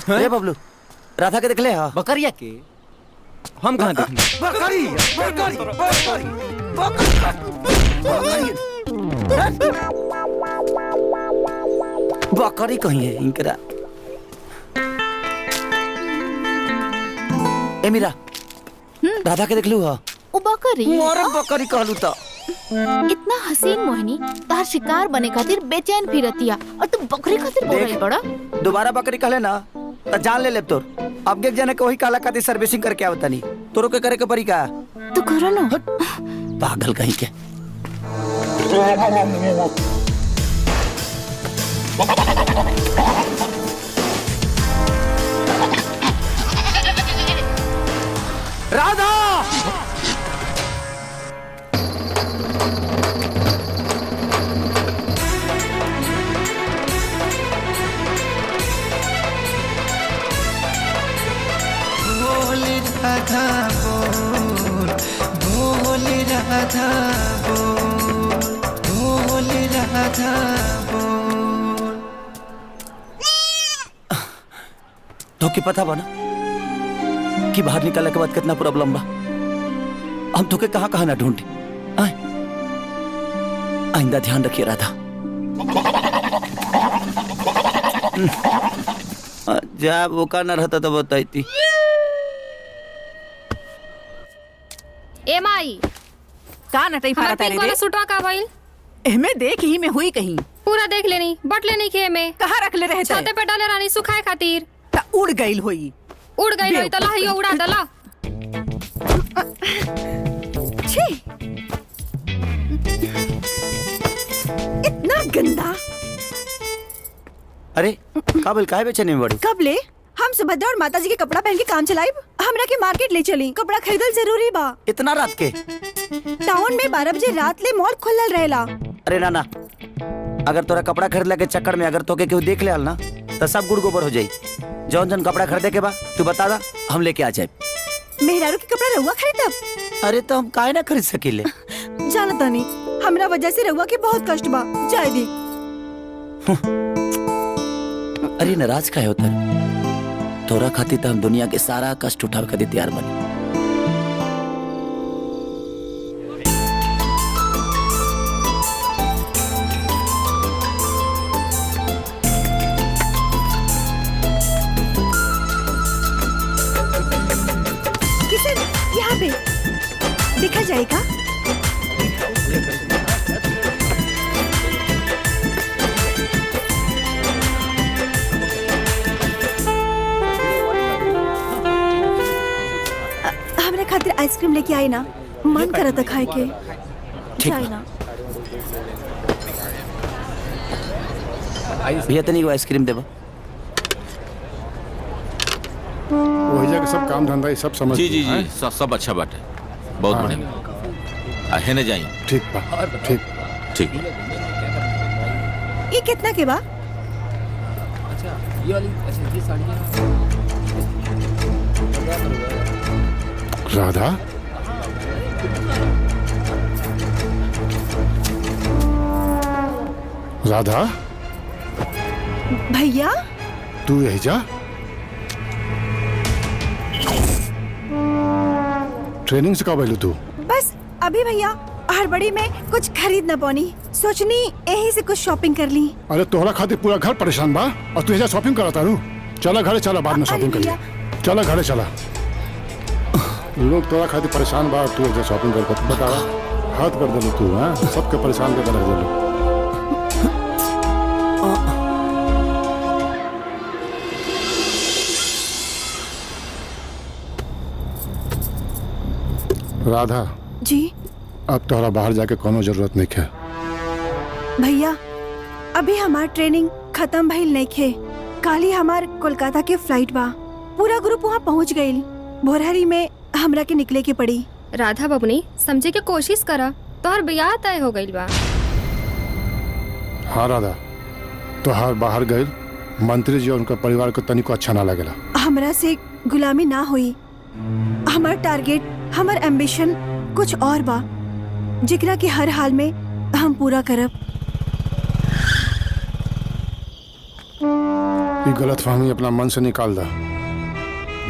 ए बबलू, राधा के देख ले। हाँ बकरिया के हम कहाँ देखेंगे? बकरी बकरी बकरी कहीं है इनकरा। ए मीरा, राधा के देख लू। हाँ ओ बकरी। मोर बकरी कहलू तो। इतना हसीन मोहिनी तार शिकार बने खातिर बेचैन फिरतिया, और तू बकरी खातिर बोल रही बड़ा। दोबारा बकरी कहले ना तो जान ले तोर। अब के जाने के वही काला खातिर सर्विसिंग करके आवता नहीं। तोरो के करे के परी का? तू करो ना। पागल कहीं के। राधा! राधा बोल, बोल राधा बोल, बोल राधा बोल। तो के पता बना कि बाहर निकलने के बाद कितना प्रॉब्लम बा। हम तो के कहाँ कहाँ ना ढूंढे। आइंदा ध्यान रखिए राधा। जा वो का ना रहता तो बताई। का नटई हमार फारता पिंक रे वाला रे? सूटवा का भइल? एमे देख ही में हुई कहीं। पूरा देख लेनी, बट लेनी खे में। कहाँ रख ले रहे थे? छाते पे डाले रानी सुखाए खातिर। ता उड़ गईल होई। उड़ गई होई तो लहियो उड़ा दला। छी, इतना गंदा। अरे काबिल काहे बेचैनी में बड़ी? कब ले? हम सुभद्रा और माता जी के कपड़ा पहन के काम चलाइब। हमरा के मार्केट ले चली, कपड़ा खरीदल जरूरी बा। इतना रात के? टाउन में 12 बजे रात ले मॉल खुलल रहेला। अरे ना अगर तोरा कपड़ा खरीदला के चक्कर में अगर तोके केहू देख ले ना तो सब गुड़ गोबर हो जाई। जौन जन कपड़ा खरीदे के बा तू बता दा, हम लेके आ जाए। मेहरारू के कपड़ा रउआ खरीदब? अरे तो हम काहे ना खरीद सकीले? जानता नहीं, हमरा वजह से रउआ के बहुत कष्ट बा। जाए दी। अरे नाराज काहे होता? तोरा खातिर तो हम दुनिया के सारा कष्ट उठावे खातिर तैयार बनी। किशन, यहाँ पे देखा जाएगा। हमरा खातिर आइसक्रीम लेके आई ना, मन करा था खाए के। जाए ना। भैया तनी को आइसक्रीम देबा। वही जगह सब काम धंधा ये सब समझ। जी जी जी, सब अच्छा बात है, बहुत बढ़िया। है न जाइए। ठीक बा, ठीक ठीक। ये कितना के बा? ये वाली ये साड़ियाँ राधा, राधा भैया तू यही जा। ट्रेनिंग से कब आयलू तू? बस अभी भैया हड़बड़ी में कुछ खरीद न पानी, सोचनी यही से कुछ शॉपिंग कर ली। अरे तोहरा खातिर पूरा घर परेशान बा और तू यहाँ शॉपिंग करता रू। चला घरे चला, बाद में शॉपिंग कर लिया। चला घरे चला। लोग तोरा खातिर परेशान बा, तू यहाँ शॉपिंग कर बता। हाथ कर दे तू। हाँ, सबके परेशान कर दे। राधा जी अब तोहरा बाहर जाके कोनो जरूरत नहीं है। भैया अभी हमार ट्रेनिंग खत्म भइल नहीं खे। कल ही हमार कोलकाता के फ्लाइट बा। पूरा ग्रुप वहाँ पहुँच गइल। भोरहरी में हमरा के निकले के पड़ी। राधा बबनी समझे के कोशिश करा, तोहर ब्याह तय हो गइल बा। हाँ राधा, तोहार बाहर गए मंत्री जी और उनका परिवार को तनिको अच्छा ना लगेला। हमरा से गुलामी ना हुई। हमार टारगेट, हमार एम्बिशन कुछ और बा, जिकरा की हर हाल में हम पूरा करब। ये गलतफहमी अपना मन से निकाल दा।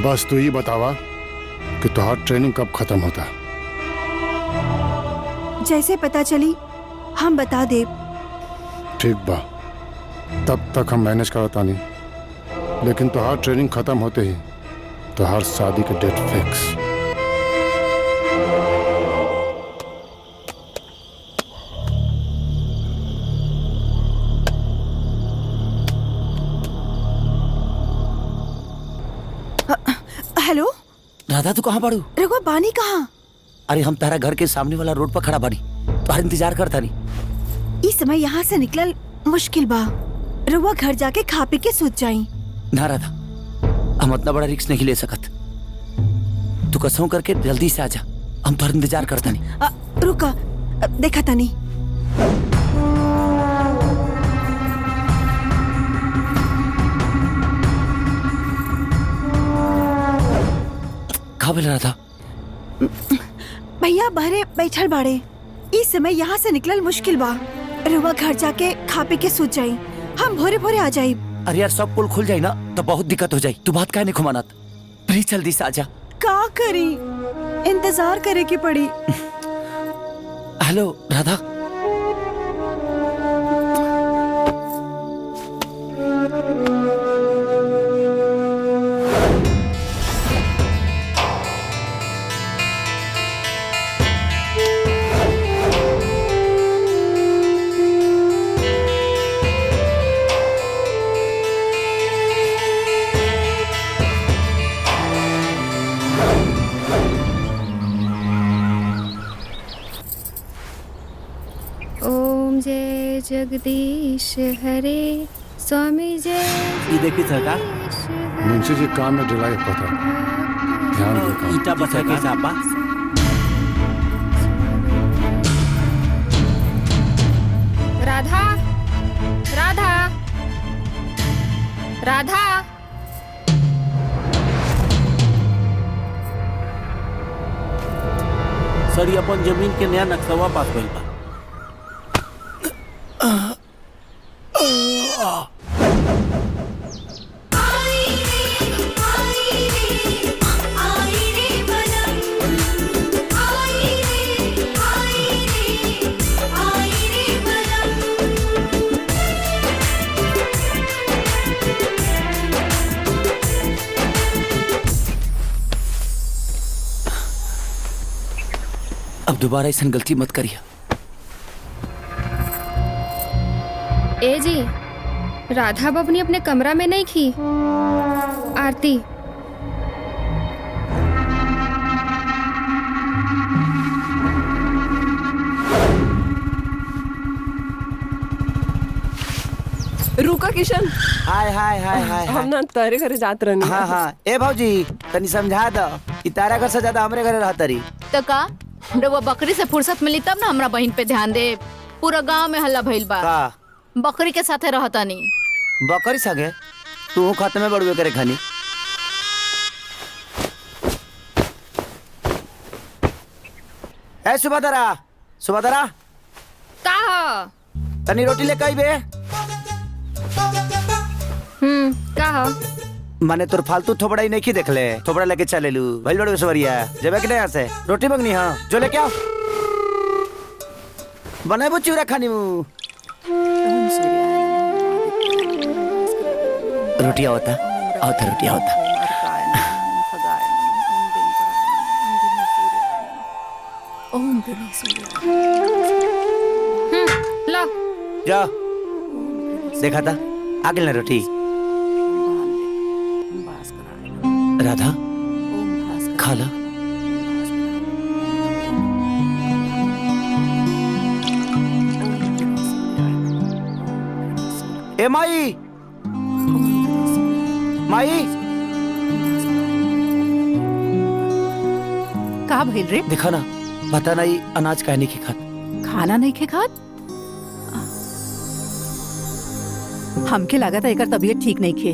बस तू ये बतावा कि तोहार ट्रेनिंग कब खत्म होता? जैसे पता चली हम बता देब। ठीक बा, तब तक हम मैनेज करता नहीं, लेकिन तोहार ट्रेनिंग खत्म होते ही तोहार शादी का डेट फिक्स। हेलो राधा, तू कहाँ पड़ू? रुको, बानी कहाँ? अरे हम तारा घर के सामने वाला रोड पर खड़ा बानी, तुम्हारा इंतजार करता नहीं। इस समय यहाँ से निकलल मुश्किल बा। रुआ घर जाके खा पी के सोच जाई। ना राधा, हम इतना बड़ा रिस्क नहीं ले सकत। तू कसम करके जल्दी से आजा, हम तुम्हारा इंतजार करता नहीं। रुका, देखा था नहीं। कहाँ बोल रहा था? भैया बहरे बैठल बाड़े। इस समय यहाँ से निकलल मुश्किल बा। रुआ घर जाके खा पी के सोच जाई, हम भोरे भोरे आ जाई। अरे यार, सब पुल खुल जाए ना तो बहुत दिक्कत हो जाए। तू बात काहे नहीं घुमानत? प्लीज जल्दी से आजा। का करी, इंतजार करे की पड़ी। हेलो राधा, ओम जय जगदीश हरे स्वामी जय। ये देखिए सरकार, मुंशी जी काम में ढिलाई पता ध्यान रखो। ईटा बचा के सापा राधा राधा राधा। सर ये अपन जमीन के नया नक्शा पास भइल बा। अब दोबारा ऐसा गलती मत करिए। ए जी, राधा बबनी अपने कमरा में नहीं खी। आरती रुका किशन। हाय हाय हाय हाय हम ना तारे घरे जात रहनी। हाँ हाँ ए भौजी तनी समझा दो कि तारा घर से ज्यादा हमरे घरे रहता रही। तो का रउआ बकरी से फुर्सत मिली तब ना हमरा बहन पे ध्यान दे। पूरा गांव में हल्ला भइल बा। बकरी के साथे रहता नहीं। बकरी संगे तू खाते में बड़ुए करे खानी। ए सुबह सुबह का हो? तनी रोटी ले कई बे। का हो? माने तोर फालतू थोबड़ा ही नहीं की देख ले। थोबड़ा लेके चले लू भाई बड़े सवरिया जब कि नहीं से रोटी मंगनी। हाँ जो ले क्या बने वो चूरा खानी मु रोटी आवता रोटी आवता। लो जा देखा था आगे ना रोटी। राधा खा ला। ए माई माई का भइल रे? देखा ना पता नहीं अनाज काहे नहीं खात। खाना नहीं खे खात? हमके लगा था एकर तबीयत ठीक नहीं खे।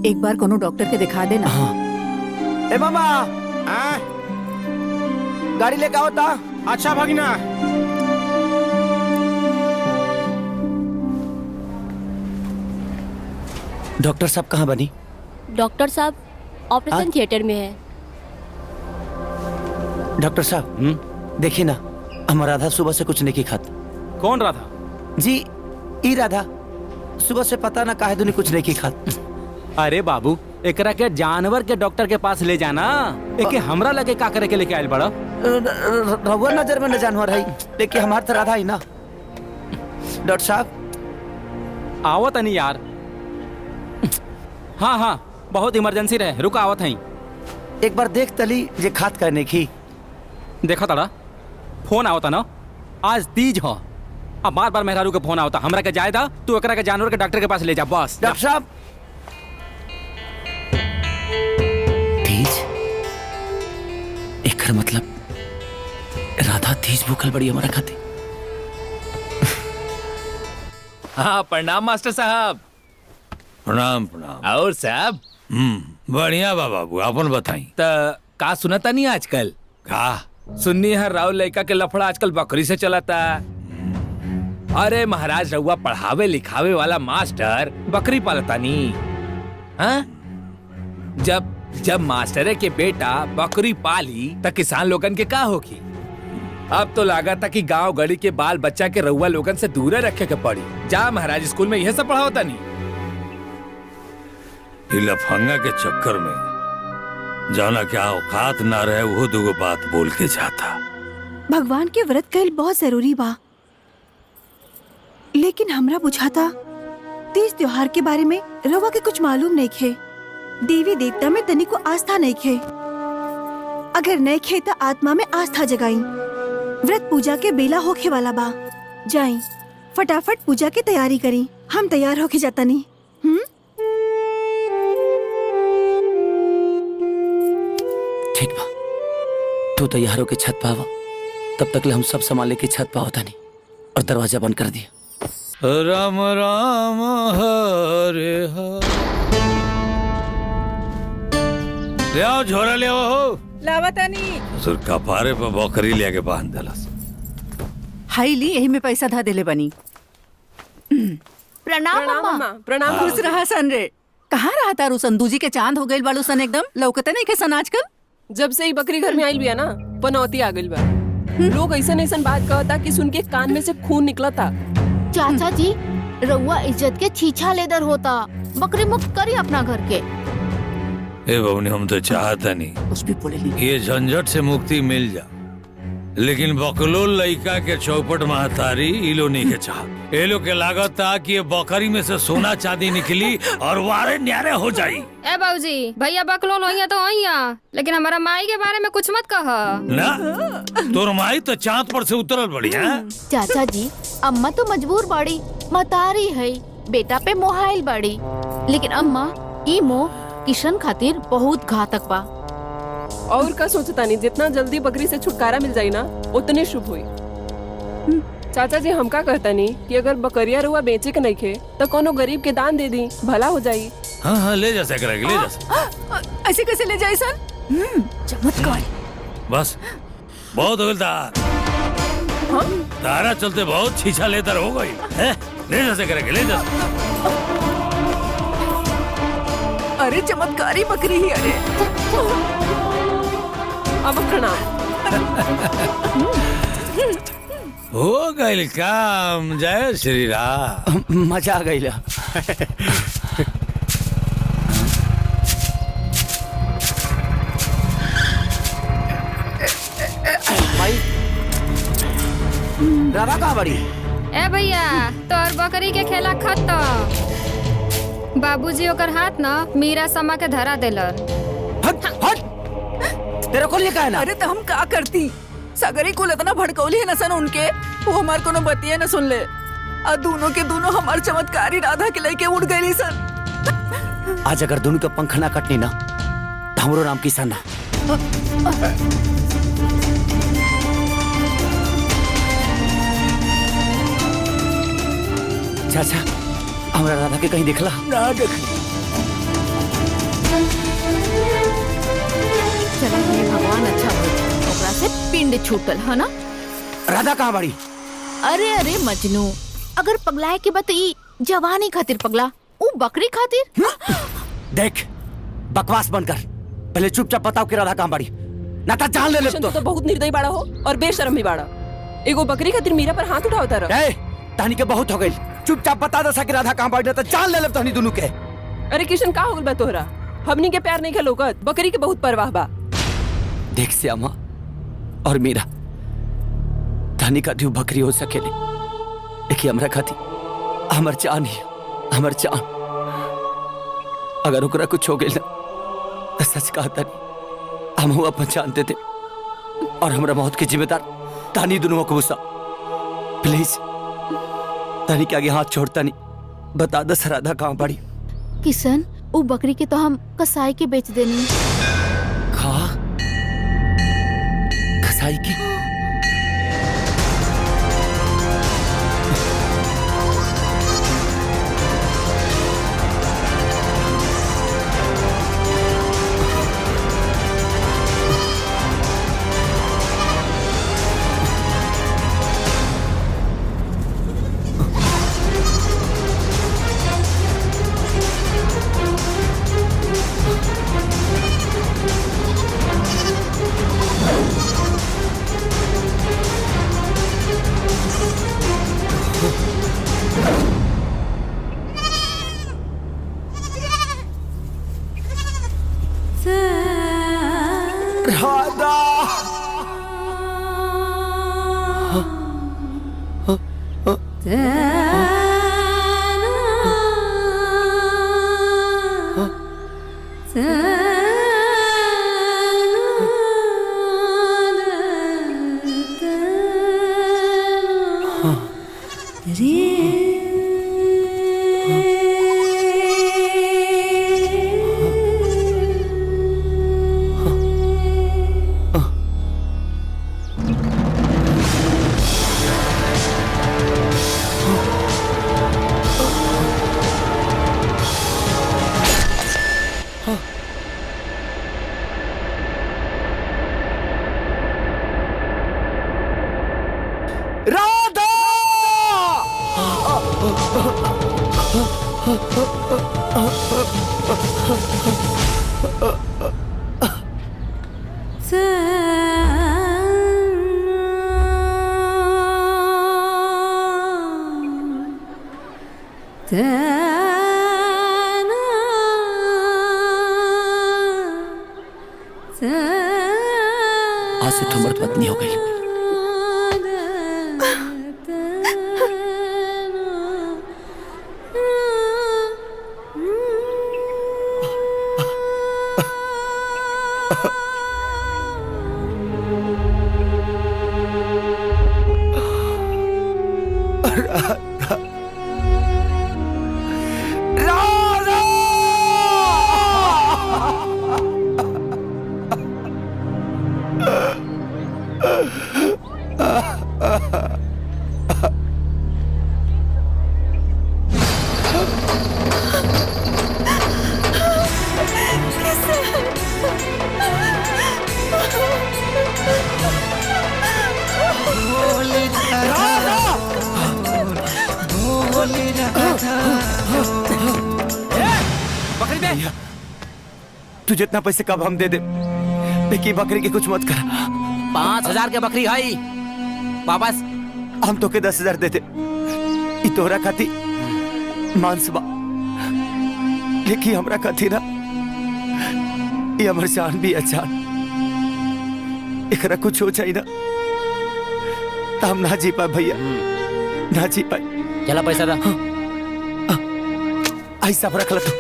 एक बार कोनो डॉक्टर के दिखा देना। हाँ। ए मामा गाड़ी लेके आओ ता। अच्छा भगिना। डॉक्टर साहब कहाँ बनी? डॉक्टर साहब ऑपरेशन थिएटर में है। डॉक्टर साहब देखिए ना हमारा राधा सुबह से कुछ नहीं खात। कौन राधा? जी ई राधा सुबह से पता ना काहे दुनी कुछ नहीं खात। अरे बाबू एकरा के जानवर के डॉक्टर के पास ले जाना। एके हमरा लगे का करे के लेके आयल बड़ा। रहुआ नजर में न जानवर है लेकिन हमार तो राधा ही ना। डॉक्टर साहब आवत नहीं यार। हाँ हाँ बहुत इमरजेंसी रहे रुक आवत है। एक बार देख तली जे खात करने की। देखा तड़ा फोन आवता ना आज तीज हो। अब बार बार मेहरारू के फोन आवता हमरा के जायदा तू एकरा के जानवर के डॉक्टर के पास ले जा बस। डॉक्टर साहब तीज एकर मतलब राधा तीज भूखल बड़ी हमारा खाती। हाँ प्रणाम मास्टर साहब। प्रणाम प्रणाम। और साहब बढ़िया बा बाबू अपन बताई। त का सुनता नहीं आजकल? का सुन्नी है राव लड़का के लफड़ा आजकल बकरी से चलाता। अरे महाराज रउआ पढ़ावे लिखावे वाला मास्टर बकरी पालता नहीं। हाँ? जब मास्टरे के बेटा बकरी पाली त किसान लोगन के का होगी। अब तो लागत था कि गांव गली के बाल बच्चा के रउआ लोगन से दूर रखे के पड़ी। जा महाराज स्कूल में यह सब पढ़ाओता नहीं। लफंगा के चक्कर में जाना क्या औकात ना रहे वो दो बात बोल के जाता। भगवान के व्रत कईल बहुत जरूरी बा लेकिन हमरा बुझाता तीज त्योहार के बारे में रवा के कुछ मालूम नहीं खे। देवी देवता में तनी को आस्था नहीं खे। अगर नहीं खे तो आत्मा में आस्था जगाई। व्रत पूजा के बेला होखे वाला बा। जाई फटाफट पूजा की तैयारी करी। हम तैयार होके जाता नहीं। ठीक बा, तू तैयार होके छत पे आवा, तब तक ले हम सब संभाले के छत पे होता नहीं और दरवाजा बंद कर दिया। राम राम हरे हरे। ले आओ झोरा ले आओ। लावतानी ससुर कपारे पे बकरी लेके बांध देलस। हाई ली, यही में पैसा धा देले बनी। प्रणाम मम्मा। प्रणाम। खुश रहा सन रे। कहाँ रहा तारू सन? दूजी के चांद हो गइल बालू सन, एकदम लौकते नहीं के सन आजकल। जब से ही बकरी घर में आइल बिया ना, पनौती आ गइल बा। लोग ऐसा ऐसा बात कहता कि सुन के कान में से खून निकला था। चाचा जी, रउआ इज्जत के छीछा लेदर होता, बकरी मुक्त करी अपना घर के। ए बबनी, हम तो चाहता नहीं कुछ भी बोले नहीं। ये झंझट से मुक्ति मिल जा, लेकिन बकलोल लइका के चौपट महतारी इलो नहीं के चाह। ये लोग के लागत था कि ये बकरी में से सोना चांदी निकली और वारे न्यारे हो जाई। ए बाबूजी, भैया बकलोल होइया तो होइया, लेकिन हमारा माई के बारे में कुछ मत कह ना। तोर माई तो चांद पर से उतरल बड़ी है। चाचा जी, अम्मा तो मजबूर बाड़ी, महतारी है, बेटा पे मोहाइल बाड़ी, लेकिन अम्मा ई मोह किशन खातिर बहुत घातक बा। और का सोचता नहीं, जितना जल्दी बकरी से छुटकारा मिल जाए ना, उतने शुभ हुई। चाचा जी, हम का कहता नहीं कि अगर बकरिया रुआ बेचे के नहीं खे तो कोनो गरीब के दान दे दी, भला हो जाई। हाँ हाँ, ले जा सकरा, ले जा। ऐसे कैसे ले जाए सन? चमत्कार। बस बहुत हो गया। तारा चलते बहुत छीछा लेतर हो गई है। ले जा सकरा, ले जा। अरे चमत्कारी बकरी ही। अरे अब प्रणाम। हो गई काम। जय श्री राम। मजा आ गई। भाई राधा कहाँ बड़ी? ए भैया, तोर बकरी के खेला खत्म। बाबूजी ओकर हाथ ना मीरा समा के धरा देलन। हट हट, तेरे को लिए का है ना? अरे तो हम का करती? सगरी को इतना भड़कौली है न सन उनके, वो हमार कोनो बतिया न सुन ले। और दोनों के दोनों हमार चमत्कारी राधा के लेके उड़ गई सन। आज अगर दोनों के पंख ना कटनी ना, तो हमरो नाम किसान ना। चाचा, हमरा राधा के कहीं देखला? ना देख। चला हे भगवान, अच्छा हो ओकरा से पिंड छूटल है ना। राधा कहाँ बड़ी? अरे अरे मजनू, अगर पगलाए के बतई जवानी खातिर पगला, वो बकरी खातिर। देख, बकवास बंद कर। पहले चुपचाप बताओ कि राधा कहाँ बड़ी, ना तो जान ले तो बहुत निर्दयी बाड़ा हो और बेशरम भी बाड़ा। एगो बकरी खातिर मीरा पर हाथ उठावता रहा। तानी के बहुत हो गई, चुपचाप बता दसा कि राधा कहाँ बड़ी, तो जान ले तहनी दोनों के। अरे किशन, का हो गइल बा तोहरा? हमनी के प्यार नहीं खेलोगत, बकरी के बहुत परवाह बा। देख श्यामा और मीरा, तानी का दियो बकरी हो सकेले, लेकिन हमरा खाती हमर जान ही, हमर जान। अगर ओकरा कुछ हो गइल ना, तो सच कहता नहीं, हम हुआ पहचान देते और हमरा मौत के जिम्मेदार तानी दोनों को गुस्सा। प्लीज तानी के आगे हाथ छोड़ता नहीं, बता दस राधा कहाँ पड़ी। किशन, वो बकरी के तो हम कसाई के बेच देनी। कसाई की? आज से तुम पत्नी हो गई। तू जितना पैसे कब हम दे दे, लेकिन बकरी की कुछ मत कर। 5,000 के बकरी है वापस। हम तो के 10,000 देते, तोहरा खाती मांस बा, लेकिन हमरा खाती ना ये हमर जान भी अच्छा। एकरा कुछ हो जाए ना तो हम ना जी पाए भैया, ना जी पाए। चला पैसा दा। आई सब रख ला, तू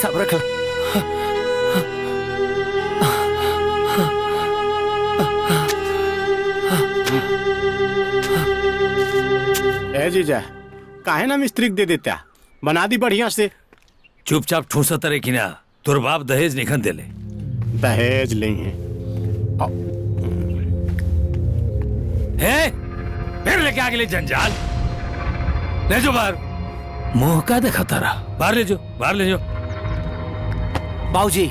सब रख ला। ए जीजा, काहे ना मिस्त्री दे देता, बना दी बढ़िया से। चुपचाप ठूसा तरे की ना, तोर बाप दहेज निखन देले। दहेज नहीं है फिर लेके आगे ले जंजाल। ले जो बाहर, मुंह का देखा तारा। बाहर ले जो, बाहर ले जो। बाबूजी,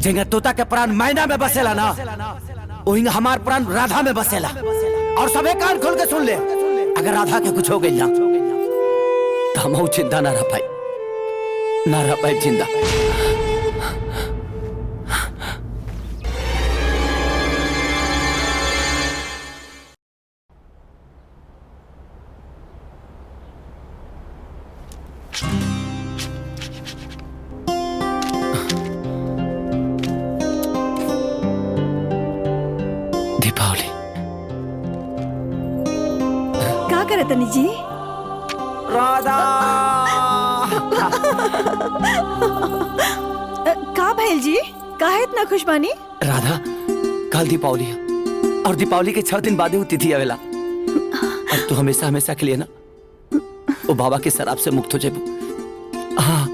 जेंगा तोता के प्राण मैना में बसेला ना, वही हमार प्राण राधा में बसेला। और सबे कान खोल के सुन ले, अगर राधा के कुछ हो गई ना तो हम चिंता ना रह पाई, ना रह पाई जिंदा। दीपावली का करत तनी जी? राधा का भैल जी, काहे इतना खुश बानी? राधा, कल दीपावली है और दीपावली के 6 दिन बाद ही तिथि आवेला। और तू हमेशा हमेशा के लिए ना वो बाबा के शराब से मुक्त हो जाए। हाँ,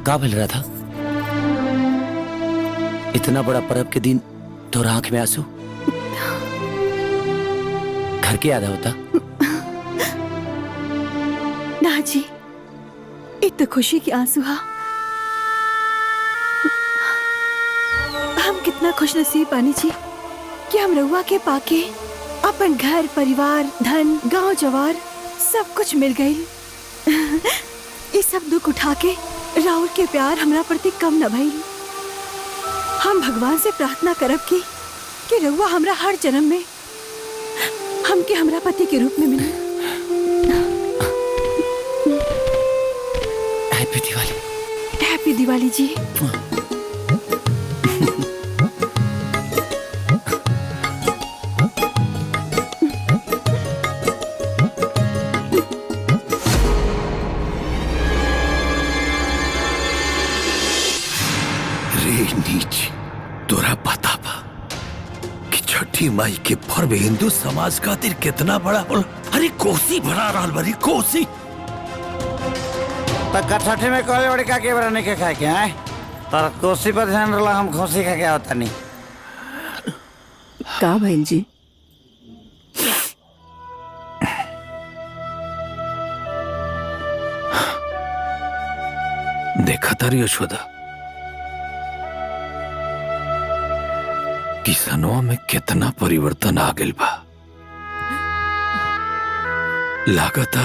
का भल रहा था? इतना बड़ा पर्व के दिन तो आंख में आंसू, घर के याद होता? ना जी, इत खुशी की आंसू हा। कितना खुशनसीब बानी जी कि हम रउआ के पाके अपन घर परिवार धन गांव जवार सब कुछ मिल गई। ये सब दुख उठा के राहुल के प्यार हमरा प्रति कम न भइल। हम भगवान से प्रार्थना करब कि रउआ हमरा हर जन्म में हमके हमरा पति के रूप में मिले। हैप्पी दिवाली। हैप्पी दिवाली जी। तोरा पता बा कि छठी माई के पर्व हिंदू समाज खातिर कितना बड़ा होला? अरे कोसी भरा रहल बड़ी कोसी। तक छठे में कहले बड़े का के बराने के खाए के हैं? पर कोसी पर ध्यान रला, हम खोसी खा के होता नहीं। का बहन जी? देखा तारी यशोदा, किसनवा में कितना परिवर्तन आ गइल बा। लागता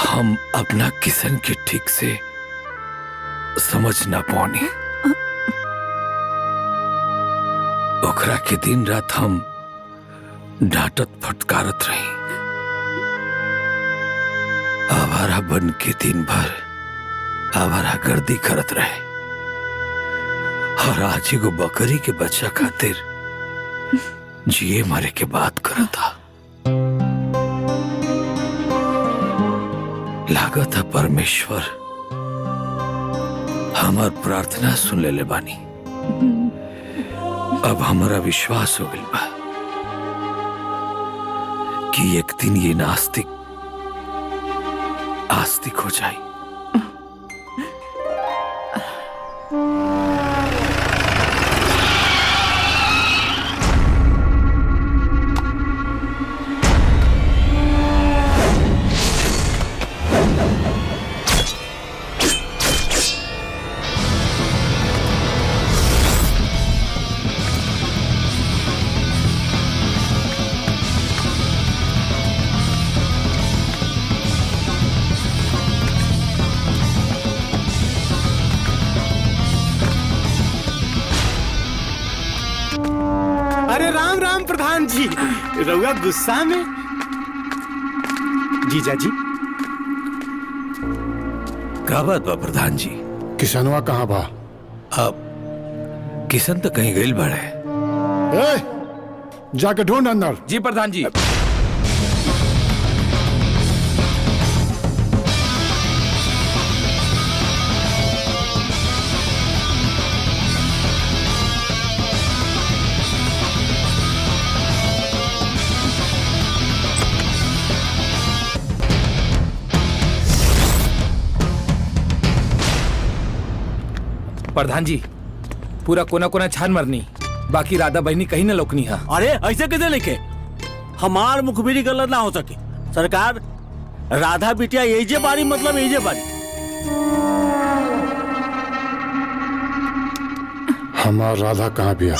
हम अपना किसन के ठीक से समझ ना पानी। ओकरा के दिन रात हम डांटत फटकारत रही। आवारा बन के दिन भर आवारा गर्दी करत रहे और आज एगो बकरी के बच्चा खातिर जिए मरे के बात करता। लागत है परमेश्वर हमार प्रार्थना सुन ले बानी। अब हमारा विश्वास हो गइल बा कि एक दिन ये नास्तिक आस्तिक हो जाए। प्रधान जी रउआ गुस्सा में। जीजा जी का बात बा प्रधान जी? किसनवा कहाँ बा? अब किसन तो कहीं गइल बाड़े। जाके ढूंढ अंदर। जी प्रधान जी। प्रधान जी पूरा कोना कोना छान मरनी, बाकी राधा बहनी कहीं न लोकनी है। अरे ऐसे कैसे लिखे? हमार मुखबिरी गलत ना हो सके सरकार। राधा बिटिया यही जे बारी मतलब यही जे बारी। हमार राधा कहाँ बिया?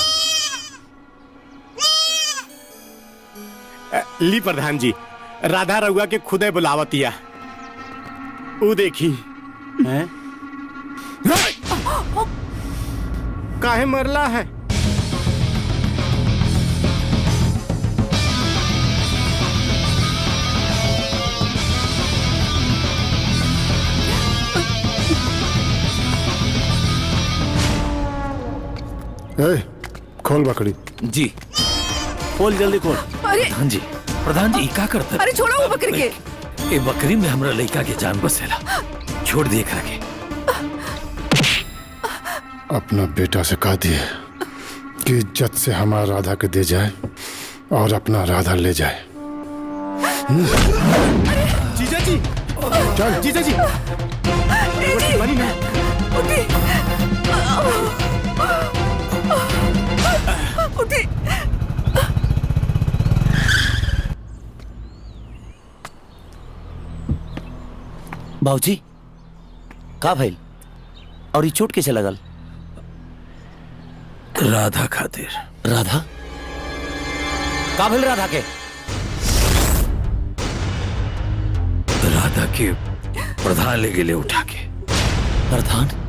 ली प्रधान जी, राधा रउआ के खुदे बुलावतिया। ऊ देखी हैं? काहे मरला है? खोल बकरी। जी खोल, जल्दी खोल। अरे प्रधान जी क्या करते? अरे छोड़ो वो बकरी के। ए बकरी में हमरा लड़का के जान बसेला, छोड़ दिए करा के। अपना बेटा से कह दिए कि इज्जत से हमारा राधा के दे जाए और अपना राधा ले जाए। जीजा जी चल। जीजा जी बनी ना। उठी। बाबूजी का भइल और ये चोट कैसे लगल? राधा खातिर। राधा काबिल राधा के राधा के प्रधान ले गेले उठा के। प्रधान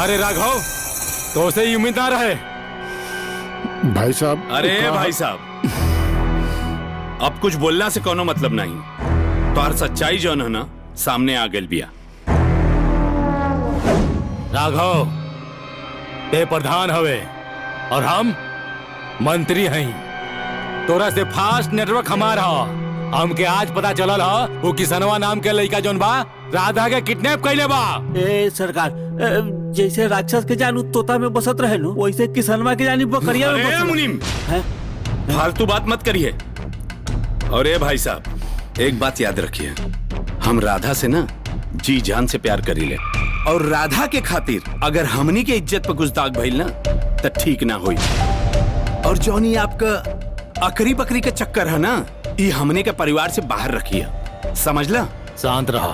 रे राघव तो से ही उम्मीद ना रहे। भाई साहब अरे भाई साहब अब कुछ बोलना से कोनो मतलब नहीं। तो हर सच्चाई जो है ना सामने आ गल बिया। राघव ते प्रधान हवे और हम मंत्री हैं। तोरा से फास्ट नेटवर्क हमारा हमके आज पता चलल ह वो किसनवा नाम के लड़का जोन बा राधा के किडनैप कैले बा। ए सरकार जैसे राक्षस के जानू तोता में बसत रहे नु वैसे किसनवा के जानी बकरिया में बसत। मुनीम फालतू बात मत करिए। और ए भाई साहब एक बात याद रखिए, हम राधा से ना जी जान से प्यार करी ले और राधा के खातिर अगर हमनी के इज्जत पर कुछ दाग भइल ना तो ठीक ना होई। और जौनी आपका अकरी बकरी के चक्कर है ना ये हमने के परिवार से बाहर रखिए, समझला। शांत रहा।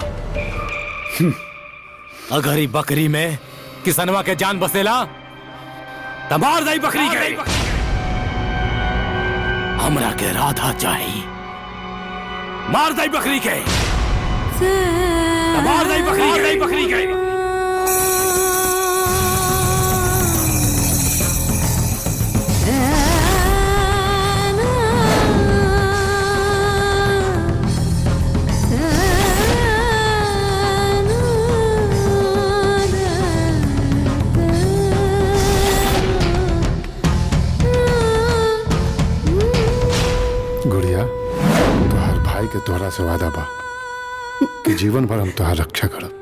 अगर ही बकरी में किसनवा के जान बसेला तो मार दई बकरी के। हमरा के राधा चाहिए। मार दई बकरी के। मार दई बकरी के। गुड़िया तोहार भाई के तोहरा से वादा बा कि जीवन भर हम तोहार रक्षा करब।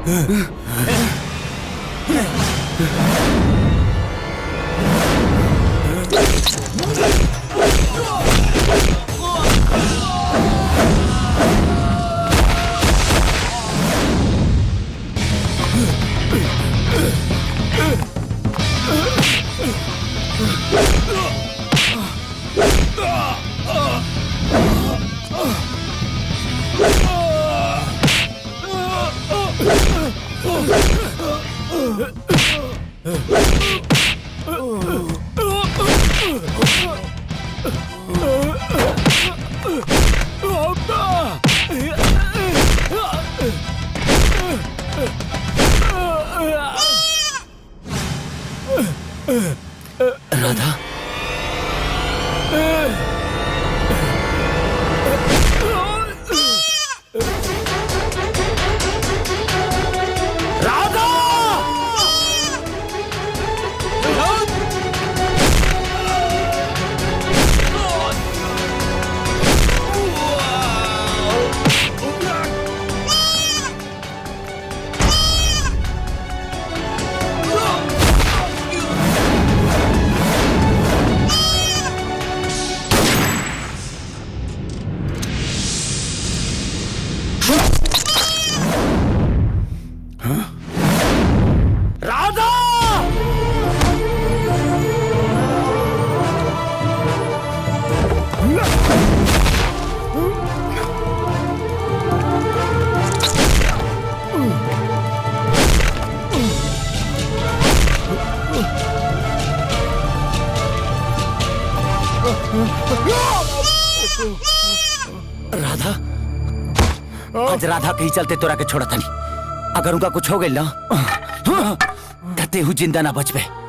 राधा, राधा, आज राधा के ही चलते तोरा के छोड़ा था नहीं। अगर उनका कुछ हो गई ना कहते हूँ जिंदा ना बच पे।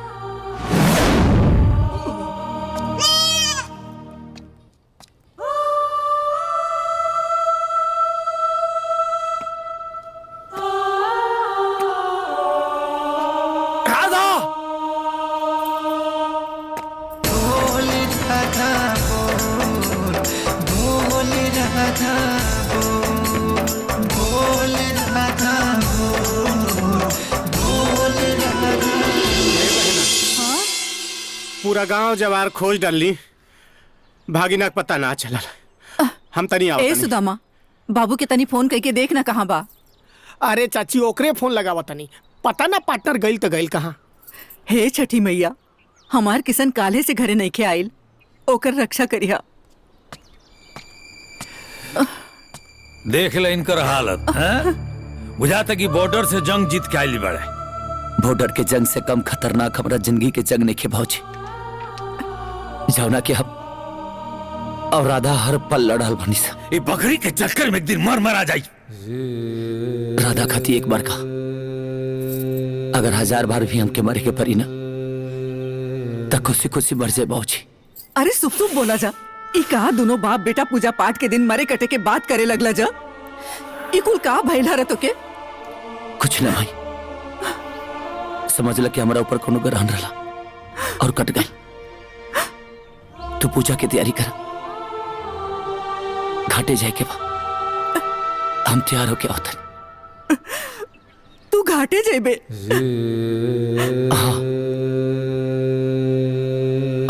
पूरा गांव जवार खोज डाली, भागिना का पता ना चला। हम तनी आओ। ए सुदामा, बाबू के तनी फोन करके देखना कहाँ बा। अरे चाची ओकरे फोन लगावा तनी, पता ना पार्टनर गइल तो गइल कहाँ। हे छठी मैया, हमार किशन काले से घरे नहीं के आइल, ओकर रक्षा करिया। देख ले इनकर हालत, बुझाता कि बॉर्डर से जंग जीत के आइल बड़े। बॉर्डर के जंग से कम खतरनाक हमारा जिंदगी के जंग नहीं भौजी। जाओ कि हम और राधा हर पल लड़ल बनी सा। ये बकरी के चक्कर में एक दिन मर मरा जाई। राधा खाती एक बार का, अगर 1000 बार भी हमके मरे के परी ना तो खुशी खुशी मर जाए भौजी। अरे सुप सुप बोला जा। ई कहा दोनों बाप बेटा पूजा पाठ के दिन मरे कटे के बात करे लगला जा। ई कुल का भइल हर तो के? कुछ ना भाई, समझ ल कि हमारा ऊपर कोनो ग्रहण रहा और कट गई। तू पूजा की तैयारी कर, घाटे जाए के बा। हम तैयार होके आवतन। तू घाटे जेबे? हाँ,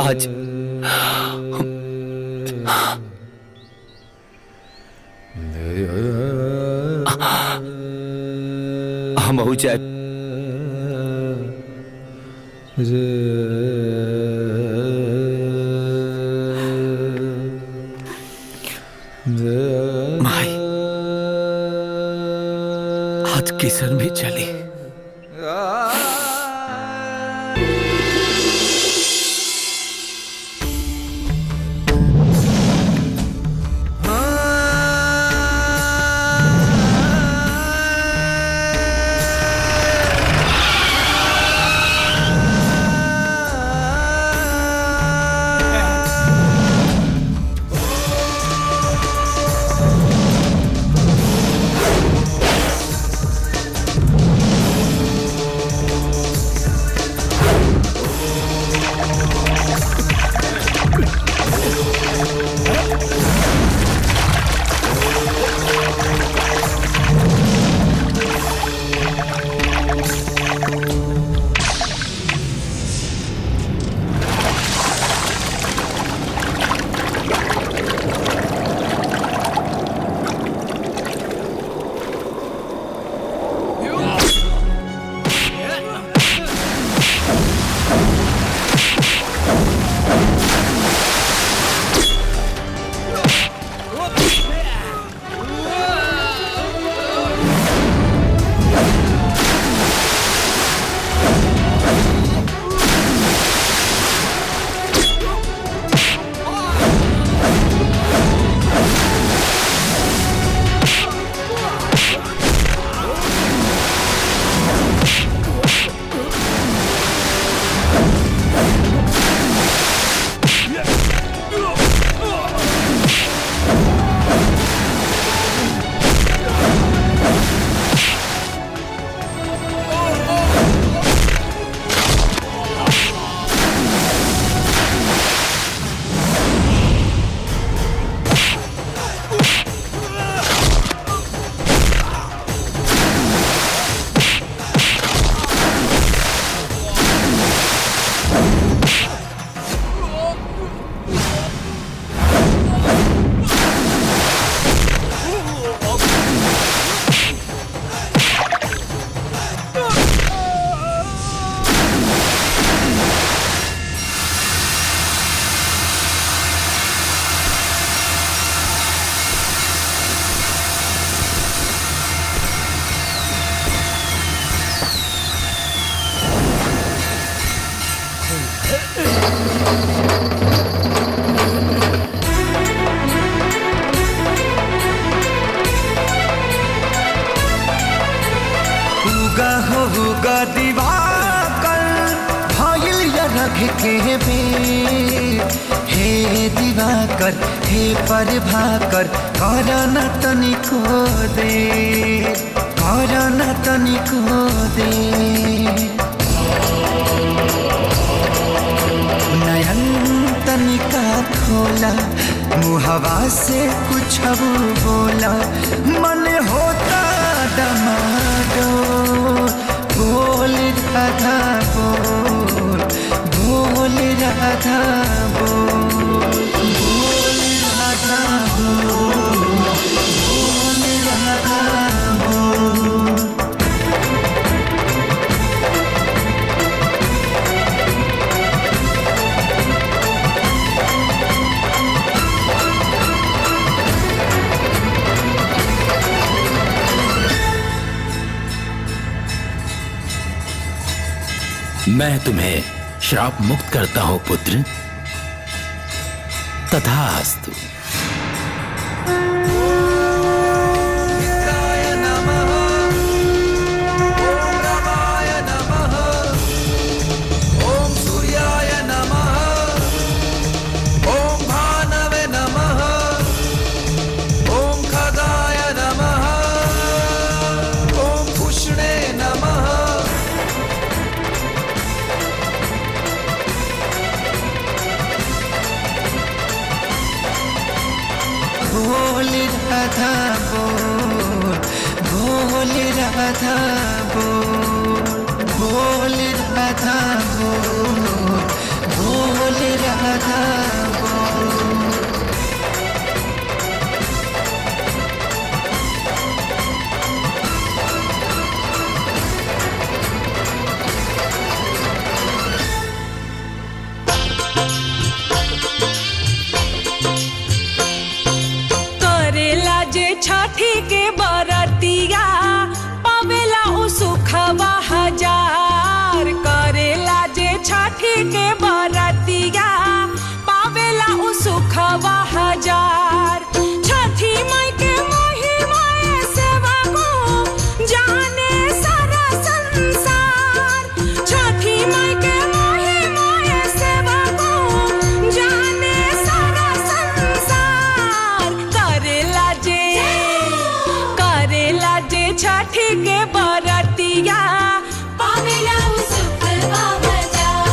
आज हम हो जाए। माई, आज किशन भी चली। उगा हो उगा दिवाकर भइल या रख के बेर हे दिवाकर हे प्रभाकर करन तनिको दे करन तनिको दे नयन तनिका खोला मुहवा से कुछ बोला मन होता दमादो बोल राधा बोल बोल राधा बोल बोल राधा बोल बोल राधा बोल। मैं तुम्हें श्राप मुक्त करता हूं पुत्र। तथास्तु। ओम सूर्याय नमः ओम भानवे नमः ओम खगाय नमः ओम पुष्णे नमः। बोल राधा बोल बोल राधा बोल बोल राधा बोल बोल राधा बोल। करेला जे छठी के बरतिया पावेला उ सुखवा हजार। करेला जे छठी के बरतिया पावेला उ सुखवा हजार। छठी माई के महिमा सेवा को जाने सारा संसार। छठी माई के महिमा सेवा को जाने सारा संसार। करेला जे छठी के बरतिया पावेला उ सुखवा हजार।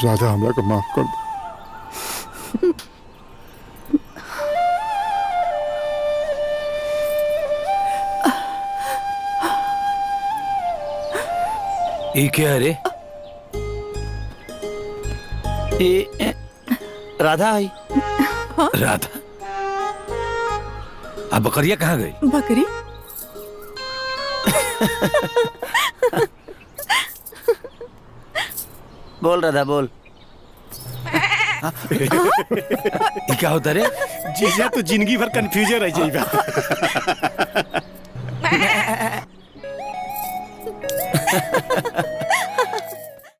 राधा हमरा को माफ कर दो। ये क्या है रे? ये राधा आई। राधा? अब बकरिया कहाँ गई? बकरी बोल राधा बोल। ये क्या होता रे? जीजा तो जिंदगी भर कंफ्यूजन रह जाएगा।